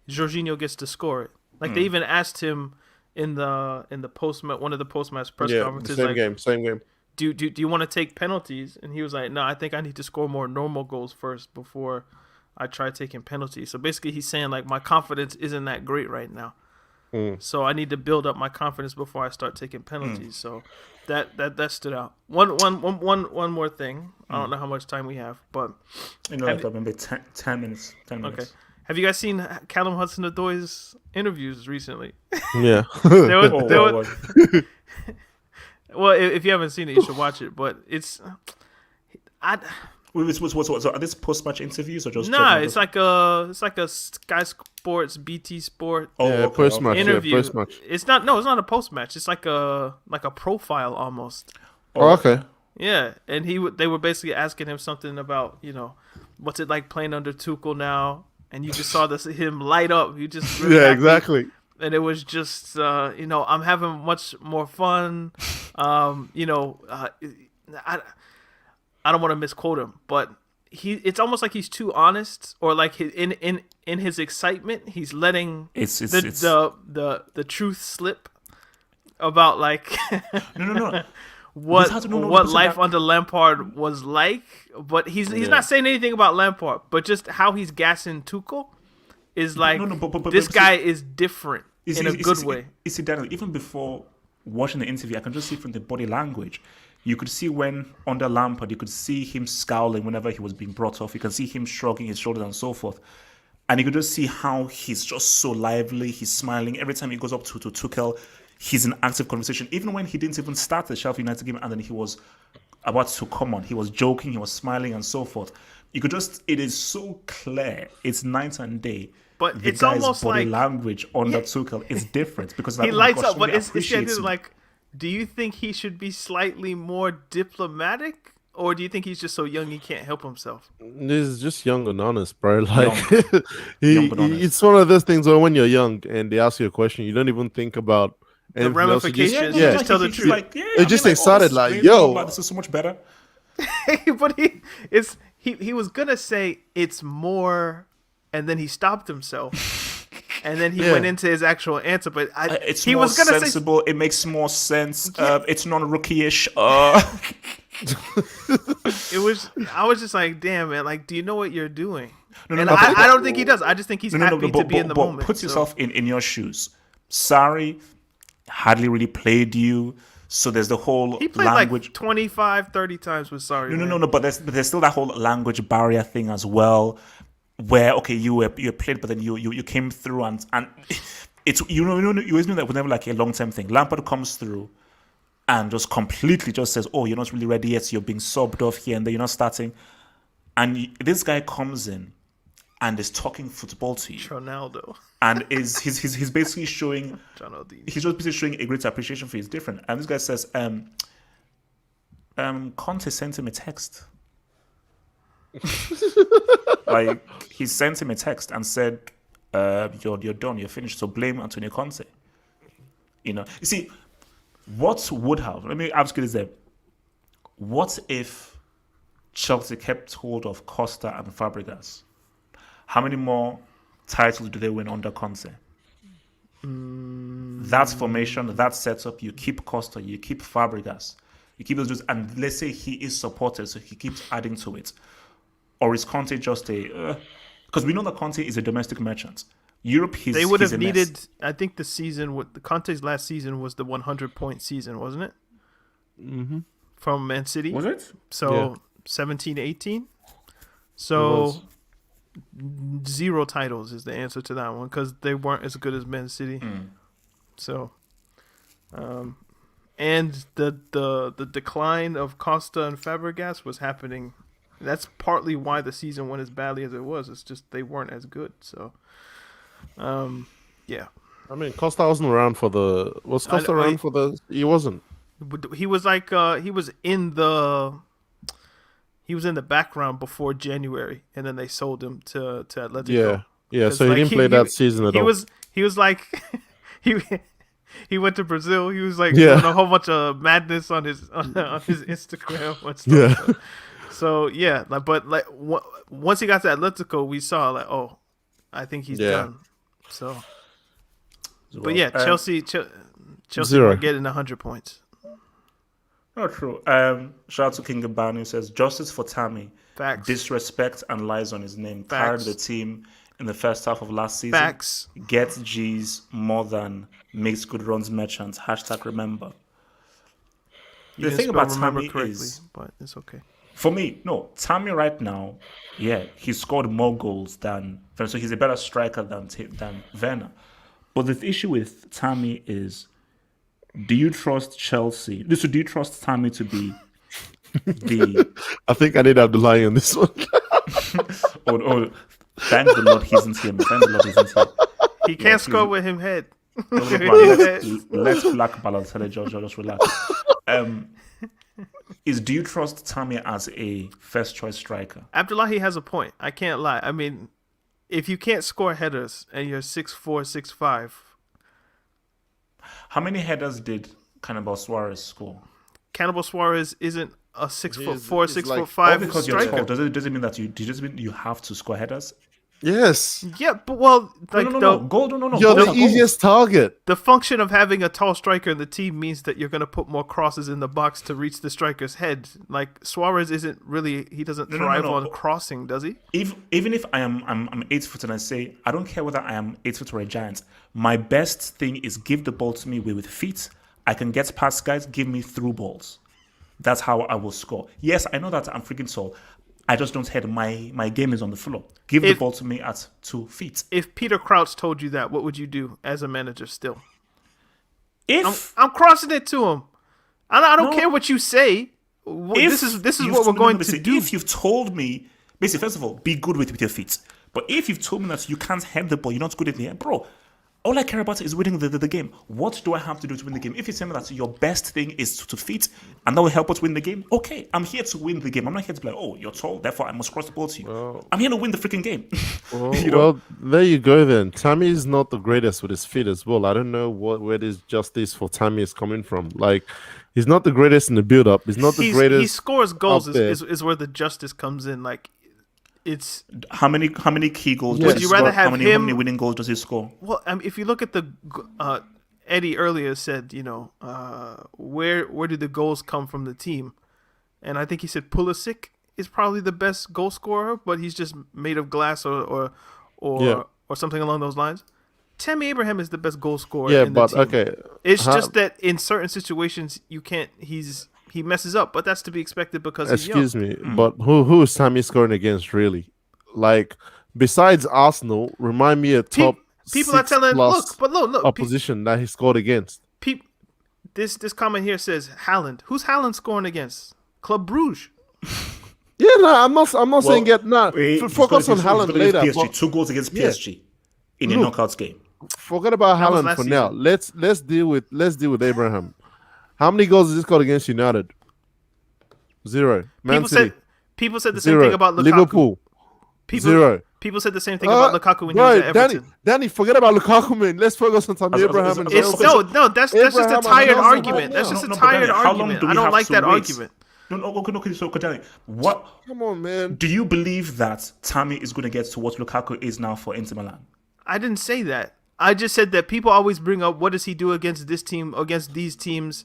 Jorginho gets to score it. Like they even asked him in the one of the post-match press conferences, same game. Do you want to take penalties? And he was like, no, I think I need to score more normal goals first before I try taking penalties. So basically he's saying like my confidence isn't that great right now. So I need to build up my confidence before I start taking penalties. So that stood out. One more thing. I don't know how much time we have, but maybe 10 minutes. 10 minutes. Okay. Have you guys seen Callum Hudson-Odoi's interviews recently? Yeah. Well, if you haven't seen it, you should watch it. But it's, So are these post-match interviews or just? Nah, it's like a Sky Sports, BT Sport post-match interview. Post-match. It's not a post-match. It's like a profile almost. Okay. Yeah, and they were basically asking him something about, what's it like playing under Tuchel now, and you just saw him light up. You just really happy. Exactly. And it was just, I'm having much more fun. I don't want to misquote him, but it's almost like he's too honest, or like in his excitement, he's letting the truth slip about like No. what life under Lampard was like. But he's not saying anything about Lampard, but just how he's gassing Tuchel is like this guy is different in a good way. You see, Daniel, even before watching the interview, I can just see from the body language. You could see when under Lampard, you could see him scowling whenever he was being brought off. You can see him shrugging his shoulders and so forth. And you could just see how he's just so lively. He's smiling. Every time he goes up to Tuchel, he's in active conversation. Even when he didn't even start the Sheffield United game and then he was about to come on, he was joking, he was smiling and so forth. You could just, it is so clear. It's night and day. But the it's guy's almost body like language under Tuchel is different because he lights up. But it's like, do you think he should be slightly more diplomatic, or do you think he's just so young he can't help himself? He's just young and honest, bro. Like it's one of those things where when you're young and they ask you a question, you don't even think about the ramifications. Yeah, just tell the truth. Like, it just excited, like, yo, this is so much better. But he was gonna say it's more, and then he stopped himself. And then he went into his actual answer, but he was gonna sensible. It makes more sense. It's non-rookie-ish. I was just like, damn, man. Like, do you know what you're doing? No, I don't think he does. I just think he's happy to be in the moment. Put yourself in your shoes. Sarri hardly really played you. So there's the whole he played language. Like 25, 30 times with Sarri. No. But there's still that whole language barrier thing as well. Where you played, but then you came through and it's you always know that whenever like a long term thing, Lampard comes through and just completely just says, oh, you're not really ready yet, so you're being subbed off here and then you're not starting. and this guy comes in and is talking football to you, Ronaldo. and he's basically showing Ronaldinho. he's just basically showing a great appreciation for his different. And this guy says, Conte sent him a text. Like, he sent him a text and said, you're done, you're finished, so blame Antonio Conte. You see, what would have, let me ask you this then. What if Chelsea kept hold of Costa and Fabregas? How many more titles do they win under Conte? That formation, that setup, you keep Costa, you keep Fabregas, you keep those dudes, and let's say he is supported, so he keeps adding to it. Or is Conte just because we know that Conte is a domestic merchant. Europe, they would have a needed. mess. I think the season with the Conte's last season was the 100-point season, wasn't it? Mm-hmm. From Man City. Was it? So 17-18. So 0 titles is the answer to that one because they weren't as good as Man City. So, and the decline of Costa and Fabregas was happening. That's partly why the season went as badly as it was. It's just they weren't as good. So, yeah. I mean, Costa wasn't around for the. Was Costa around for the? He wasn't. He was like he was in the background before January, and then they sold him to Atletico. Yeah. So he didn't play that season at all. He was like he went to Brazil. He was like doing a whole bunch of madness on his Instagram and stuff. Yeah. So yeah, but once he got to Atletico, we saw like, oh, I think he's done. So, but yeah, Chelsea 0. are getting 100 points. Not true. Shout out to King Gabani, who says justice for Tammy. Facts. Disrespect and lies on his name. Facts. Carried the team in the first half of last season. Facts. Gets G's more than makes good runs merchants. #, remember. You The thing about Tammy correctly, is, but it's okay. for me, no, Tammy right now, he scored more goals than Werner, so he's a better striker than Werner. But the issue with Tammy is, do you trust Chelsea? Do you trust Tammy to be the... I think I need to have the lie on this one. Thank the Lord he isn't here. Thank the Lord he isn't here. He can't score with him head. Let's black balance. Just relax. Do you trust Tammy as a first choice striker? Abdullahi has a point. I can't lie. I mean, if you can't score headers and you're 6'4", 6'5", how many headers did Cannibal Suarez score? Cannibal Suarez isn't a 6'4", 6'5" All because striker. you're tall. Does it mean that you have to score headers? Yes. Yeah, but well, like No. Goal, no. You're Goals the are easiest target. the function of having a tall striker in the team means that you're going to put more crosses in the box to reach the striker's head. Like Suarez isn't really, he doesn't thrive on crossing, does he? Even if I'm 8 foot and I say I don't care whether I am 8 foot or a giant, my best thing is give the ball to me with feet. I can get past guys. Give me through balls. That's how I will score. Yes, I know that I'm freaking tall. I just don't head. My game is on the floor. Give the ball to me at 2 feet. If Peter Crouch told you that, what would you do as a manager still? If I'm crossing it to him. I don't care what you say. This is what we're going to do. If you've told me, basically, first of all, be good with your feet. But if you've told me that you can't head the ball, you're not good at the air, bro. All I care about is winning the game. What do I have to do to win the game? If you tell me that your best thing is to feet, and that will help us win the game, okay, I'm here to win the game. I'm not here to be like, oh, you're tall, therefore I must cross the ball to you. I'm here to win the freaking game. Well, there you go then. Tammy is not the greatest with his feet as well. I don't know where this justice for Tammy is coming from. Like, he's not the greatest in the build-up. He's not the greatest. He scores goals is where the justice comes in. Like, it's how many key goals? Would you rather have how many winning goals does he score? Well, if you look at the Eddie earlier said, where do the goals come from the team? And I think he said Pulisic is probably the best goal scorer, but he's just made of glass or something along those lines. Tammy Abraham is the best goal scorer. Yeah, in the but team. okay, it's just that in certain situations you can't. He messes up, but that's to be expected because he's young. Excuse me, but who is Tammy scoring against really? Like, besides Arsenal, remind me a top people are telling look opposition that he scored against. This comment here says Haaland. Who's Haaland scoring against? Club Brugge. Yeah, I'm not saying get focus on Haaland later. PSG, But 2 goals against PSG in a knockouts game. forget about That was Haaland last for now. season. Let's deal with Abraham. How many goals has he scored against United? 0. Man City. People said the same 0. thing about Lukaku. Liverpool. 0. People said the same thing about Lukaku when he was at Everton. Danny, forget about Lukaku, man. Let's focus on Tammy Abraham. And It's Chelsea. no, that's just a Abraham tired and Chelsea argument. right That's now. just a No, but tired Danny, how long argument. do we I don't have like to that wait? argument. Okay. So, Danny, what Come on, man. do you believe that Tammy is going to get to what Lukaku is now for Inter Milan? I didn't say that. I just said that people always bring up what does he do against this team, against these teams.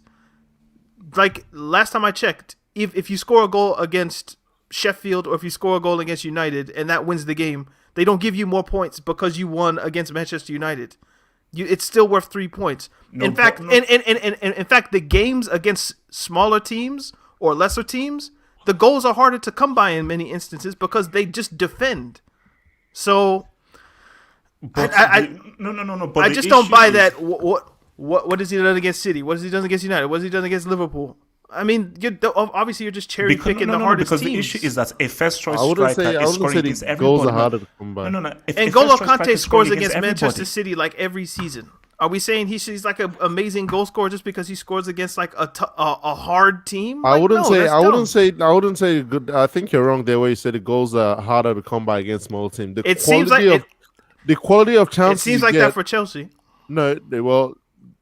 Like last time I checked, if you score a goal against Sheffield or if you score a goal against United and that wins the game, they don't give you more points because you won against Manchester United. It's still worth 3 points. In fact, the games against smaller teams or lesser teams, the goals are harder to come by in many instances because they just defend. So But no. But I the just don't issue buy is- that. What has he done against City? What has he done against United? What has he done against Liverpool? I mean, obviously you're just cherry picking the hardest because teams. the issue is that a first choice I wouldn't striker say is scoring against the everybody. goals are harder to come by. No. If and a N'Golo first choice striker Kante is scores scoring against everybody- Manchester City like every season. Are we saying he's like an amazing goal scorer just because he scores against like a hard team? I Like, wouldn't no, say. that's I wouldn't dumb. say. I wouldn't say good. I think you're wrong there where you said the goals are harder to come by against small team. It seems like the quality of it chances. seems you like get, that for Chelsea. No, well,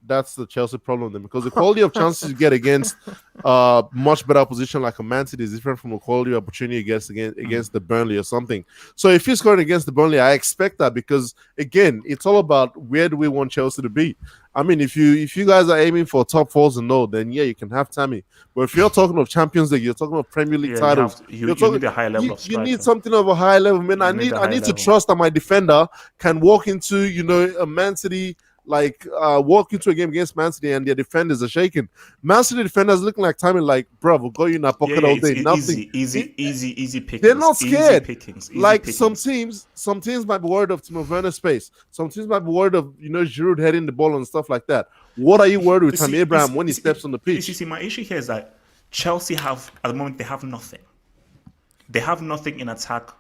that's the Chelsea problem then, because the quality of chances you get against much better opposition like a Man City is different from the quality of opportunity you get against the Burnley or something. So if you're scoring against the Burnley, I expect that because again, it's all about where do we want Chelsea to be. I mean, if you guys are aiming for top 4s and no, then yeah, you can have Tammy. But if you're talking of Champions League, you're talking of Premier League titles. You need a higher level of You striker. need something of a high level, man. I need a high need to level. trust that my defender can walk into a Man City. Walk into a game against Man City and their defenders are shaking. Man City defenders looking like Tammy, like, bro, we'll go in our pocket all day. Nothing. Easy pickings. They're not scared. Easy Like pickings. some teams might be worried of Timo Werner's space. Some teams might be worried of Giroud heading the ball and stuff like that. What are you worried with Tammy Abraham when he steps on the pitch? You see, my issue here is that Chelsea have at the moment they have nothing. They have nothing in attack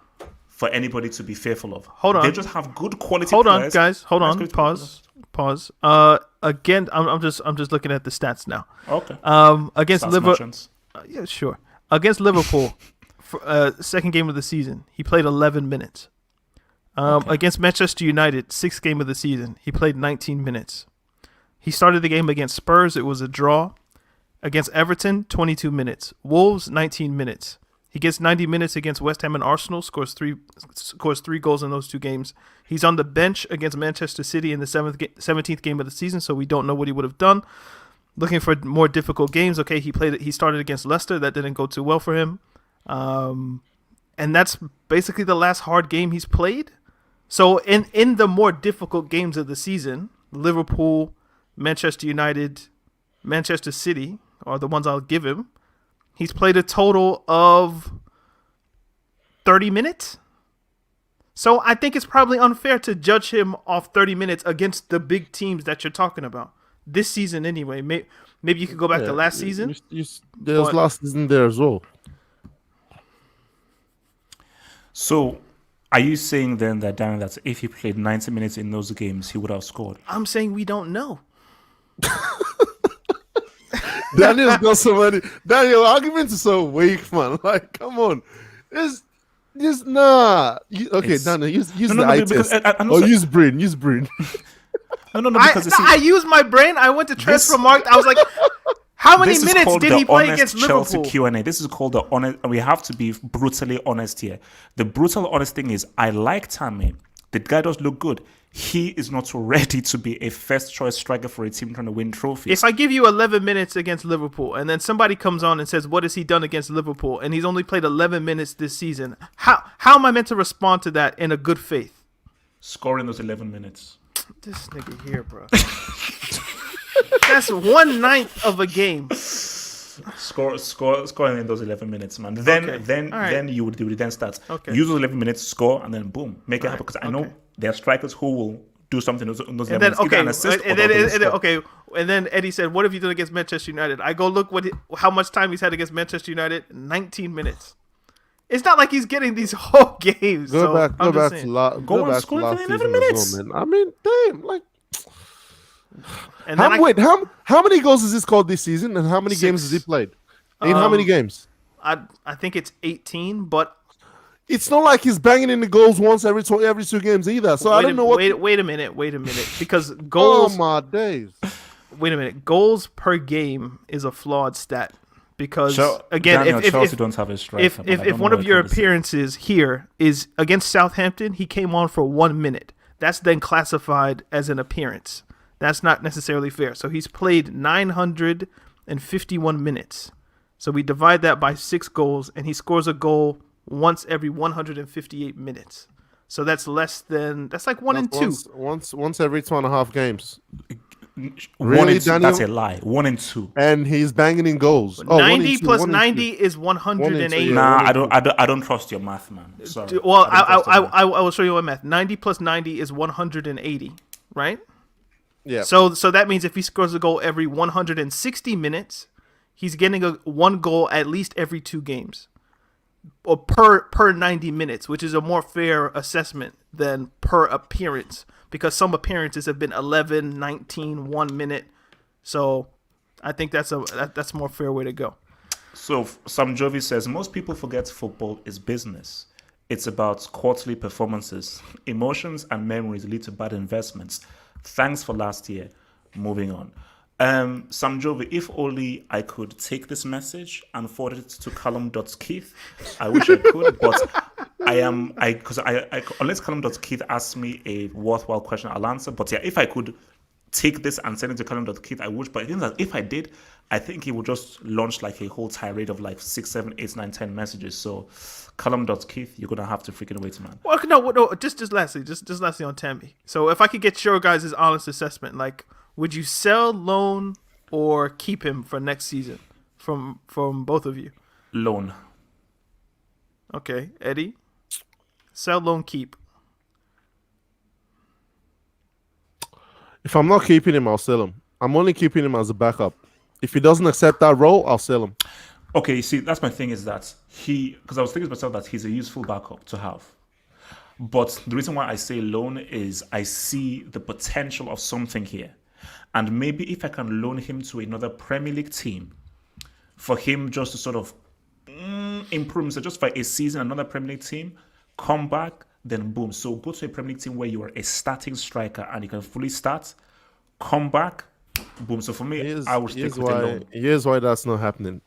for anybody to be fearful of. Hold on. They just have good quality. Hold on, players. guys. Hold Let's on. go to- Pause. Again, I'm just looking at the stats now. Okay. Against Stats Liverpool. merchants. Yeah, sure. Against Liverpool, for, second game of the season, he played 11 minutes. Against Manchester United, sixth game of the season, he played 19 minutes. He started the game against Spurs. It was a draw. Against Everton, 22 minutes. Wolves, 19 minutes. He gets 90 minutes against West Ham and Arsenal, scores three goals in those two games. He's on the bench against Manchester City in the 17th game of the season, so we don't know what he would have done. Looking for more difficult games. Okay, he started against Leicester. That didn't go too well for him. And that's basically the last hard game he's played. So in the more difficult games of the season, Liverpool, Manchester United, Manchester City are the ones I'll give him. He's played a total of 30 minutes. So I think it's probably unfair to judge him off 30 minutes against the big teams that you're talking about. This season anyway. Maybe you could go back to last season. There's last season there as well. So, are you saying then that Darren, that if he played 90 minutes in those games, he would have scored? I'm saying we don't know. Daniel's got so many. Daniel, arguments are so weak, man. Like, come on. It's just nah. Daniel, use the eye test. Use brain. Use brain. No, because I used my brain. I went to Transfermarkt. I was like, how many minutes did he play against Chelsea Liverpool? Q&A. This is called the honest, and we have to be brutally honest here. The brutal honest thing is, I like Tammy. The guy does look good. He is not ready to be a first choice striker for a team trying to win trophies. If I give you 11 minutes against Liverpool and then somebody comes on and says, what has he done against Liverpool? And he's only played 11 minutes this season. How am I meant to respond to that in a good faith? Scoring those 11 minutes. This nigga here, bro. That's 1/9 of a game. Scoring in those 11 minutes, man. Then you would then start. Okay. Use those 11 minutes, score, and then boom, make it happen. Because I know there are strikers who will do something in those 11 minutes. Either an assist or they'll score. And then Eddie said, what have you done against Manchester United? I go look how much time he's had against Manchester United. 19 minutes. It's not like he's getting these whole games. Go so back I'm just to saying. Go and last score for 11 season minutes. as well, man. I mean, damn, like. And then How many goals has he scored this season, and how many games has he played? In how many games? I think it's 18, but It's not like he's banging in the goals once every 2 games either. So I don't know what. Wait a minute, because goals. Oh my days! Wait a minute, goals per game is a flawed stat because again, Daniel, if Chelsea don't have a striker. if one of your appearances here is against Southampton, he came on for 1 minute. That's then classified as an appearance. That's not necessarily fair. So he's played 951 minutes. So we divide that by 6 goals, and he scores a goal once every 158 minutes. So that's like 1 in 2. Once every 2.5 games. 1 in 2. Daniel? That's a lie. 1 in 2. And he's banging in goals. 90 plus 90 is 180. Nah, I don't trust your math, man. Sorry. Well, I will show you my math. 90 plus 90 is 180, right? Yeah. So that means if he scores a goal every 160 minutes, he's getting one goal at least every 2 games, or per 90 minutes, which is a more fair assessment than per appearance, because some appearances have been 11, 19, 1 minute. So I think that's a more fair way to go. So Sam Jovi says most people forget football is business. It's about quarterly performances. Emotions and memories lead to bad investments. Thanks for last year. Moving on. Sam Jovi, if only I could take this message and forward it to Callum.Keith. I wish I could, but unless Callum.Keith asks me a worthwhile question, I'll answer. But yeah, if I could take this and send it to Callum.Keith, I would. But I think that if I did, I think he would just launch like a whole tirade of like 6, 7, 8, 9, 10 messages. So Callum.Keith, you're gonna have to freaking wait, man. Well, no. Just lastly on Tammy. So if I could get your guys' honest assessment, like, would you sell, loan, or keep him for next season? From both of you. Loan. Okay, Eddie. Sell, loan, keep. If I'm not keeping him, I'll sell him. I'm only keeping him as a backup. If he doesn't accept that role, I'll sell him. Okay, see, that's my thing, is that because I was thinking to myself that he's a useful backup to have. But the reason why I say loan is I see the potential of something here. And maybe if I can loan him to another Premier League team, for him just to sort of improve, so just for a season, another Premier League team, come back, then boom. So go to a Premier League team where you are a starting striker and you can fully start, come back, boom. So for me, I would stick with a loan. Here's why that's not happening.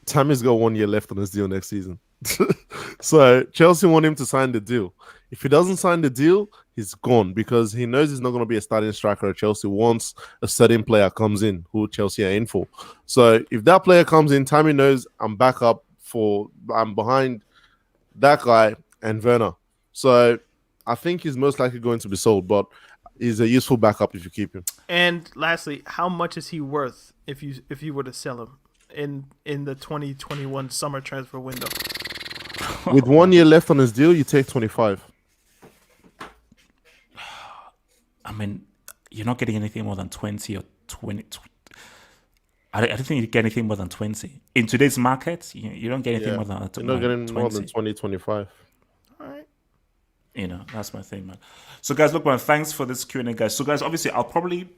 Tammy's got 1 year left on his deal next season. So Chelsea want him to sign the deal. If he doesn't sign the deal, he's gone, because he knows he's not going to be a starting striker at Chelsea once a certain player comes in who Chelsea are in for. So if that player comes in, Tammy knows I'm behind that guy and Werner. So I think he's most likely going to be sold, but he's a useful backup if you keep him. And lastly, how much is he worth if you were to sell him in the 2021 summer transfer window? With 1 year left on his deal, you take 25. I mean, you're not getting anything more than 20 or 20. I don't think you get anything more than 20. In today's market, you don't get anything more than 20. You're not getting more than 20, 25. All right. That's my thing, man. So, guys, look, man, thanks for this Q&A, guys. So, guys, obviously, I'll probably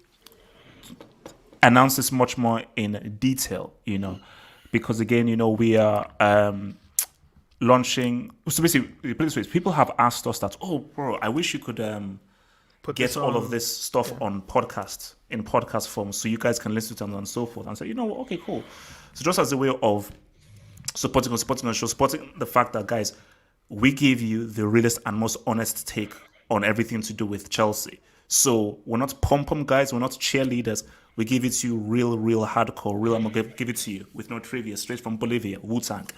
announce this much more in detail, because, again, we are launching. So, basically, people have asked us that, oh, bro, I wish you could get all of this stuff on podcast, in podcast form, so you guys can listen to them and so forth. And say, you know what, okay, cool. So just as a way of supporting the show, supporting the fact that, guys, we give you the realest and most honest take on everything to do with Chelsea. So we're not pom-pom guys, we're not cheerleaders. We give it to you real hardcore, real. I'm gonna give it to you with no trivia, straight from Bolivia, Wu-Tang.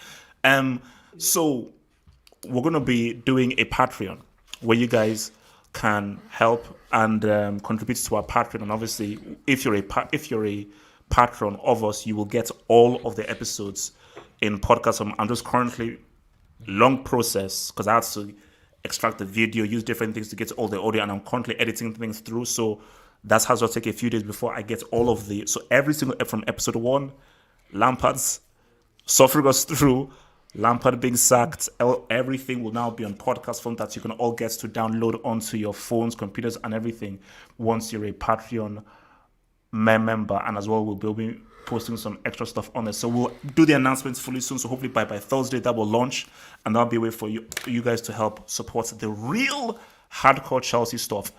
So we're gonna be doing a Patreon where you guys can help and contribute to our Patreon. And obviously, if you're a patron of us, you will get all of the episodes in podcast form. I'm just currently long process because I had to extract the video, use different things to get all the audio, and I'm currently editing things through. So that's how it'll take a few days before I get all of the. So every single from episode 1, Lampard's suffering us through Lampard being sacked, everything will now be on podcast form that you can all get to download onto your phones, computers, and everything once you're a Patreon member. And as well, we'll be posting some extra stuff on it. So we'll do the announcements fully soon. So hopefully by Thursday that will launch, and that'll be a way for you guys to help support the real hardcore Chelsea stuff.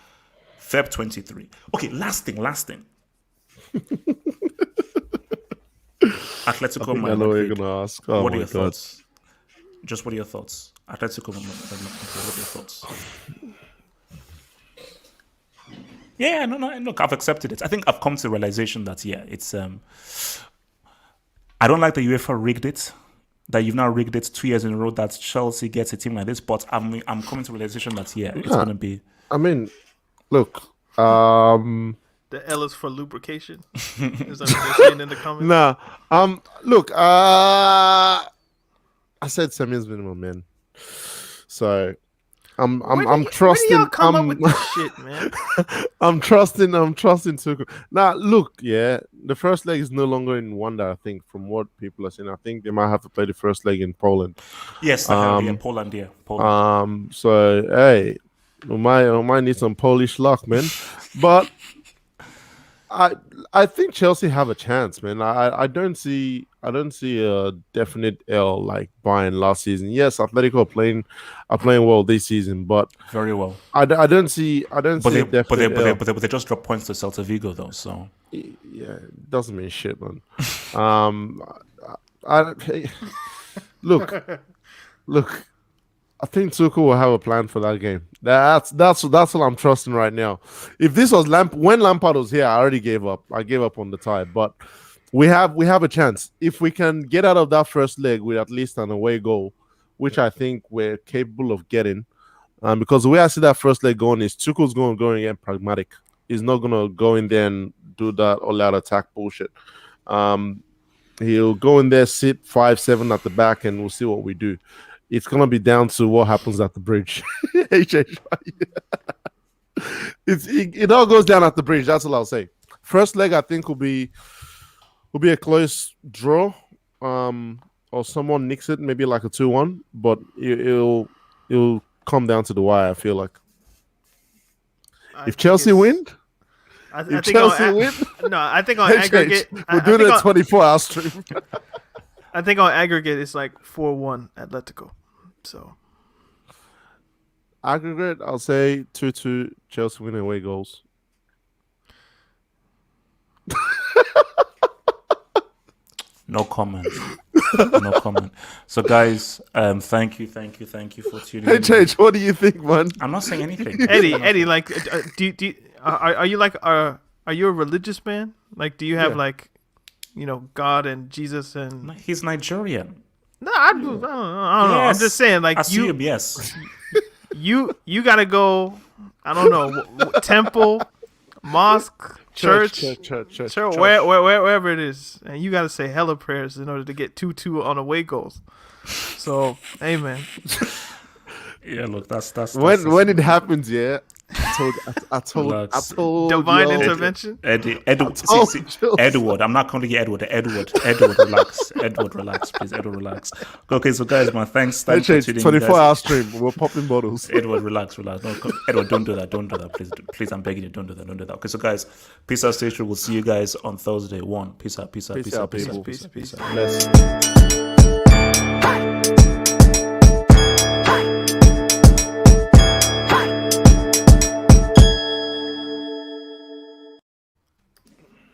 Feb 23. Okay, last thing. Atletico Madrid. I know what you're gonna ask. Oh what are my your God. thoughts? Just what are your thoughts? Atletico Madrid. What are your thoughts? Yeah, no. Look, I've accepted it. I think I've come to the realization that it's. I don't like that UEFA rigged it. That you've now rigged it 2 years in a row. That Chelsea gets a team like this, but I'm coming to the realization that it's gonna be. I mean, look. The L is for lubrication. Is that what they're saying in the comments? Nah. Look. I said Samuel's minimum, man. So I'm trusting. Where do y'all come up with this shit, man? I'm trusting Tuchel. Now, look, yeah, the first leg is no longer in Wanda. I think from what people are saying, I think they might have to play the first leg in Poland. Yes, Poland, yeah. Poland. So hey, we might need some Polish luck, man. But I think Chelsea have a chance, man. I don't see a definite L like Bayern last season. Yes, Atletico are playing well this season, but very well. I don't see a definite L. But they just dropped points to Celta Vigo though, so yeah, it doesn't mean shit, man. Look. I think Tuchel will have a plan for that game. That's what I'm trusting right now. If this was when Lampard was here, I already gave up. I gave up on the tie, but we have a chance if we can get out of that first leg with at least an away goal, which I think we're capable of getting. Because the way I see that first leg going is Tuchel's going to get pragmatic. He's not going to go in there and do that all-out attack bullshit. He'll go in there, sit 5-7 at the back, and we'll see what we do. It's gonna be down to what happens at the bridge. It all goes down at the bridge. That's all I'll say. First leg, I think, will be a close draw, or someone nicks it, maybe like a 2-1. But it'll come down to the wire. I feel like if Chelsea win. I think on aggregate, we're doing a 24-hour stream. I think on aggregate it's like 4-1 Atletico. So aggregate, I'll say 2-2 Chelsea win away goals. No comment. So guys, thank you for tuning in. Hey, what do you think, man? I'm not saying anything. Eddie, like, are you a religious man? Like, do you have like, God and Jesus and? He's Nigerian. No, I don't know. Yes. I'm just saying, like, yes. You gotta go. I don't know, temple, mosque, church, wherever it is, and you gotta say hella prayers in order to get 2-2 on away goals. So, hey, man. Yeah, look, that's when it happens, yeah. I told divine intervention. Edward. I'm not calling you Edward. Edward, relax. Edward, relax, please. Edward, relax. Okay, so guys, man, thanks for tuning in. 24-hour stream. We're popping bottles. Edward, relax. No, Edward, don't do that. Please, I'm begging you, don't do that. Okay, so guys, peace out, stay true. We'll see you guys on Thursday. Peace out. Peace out.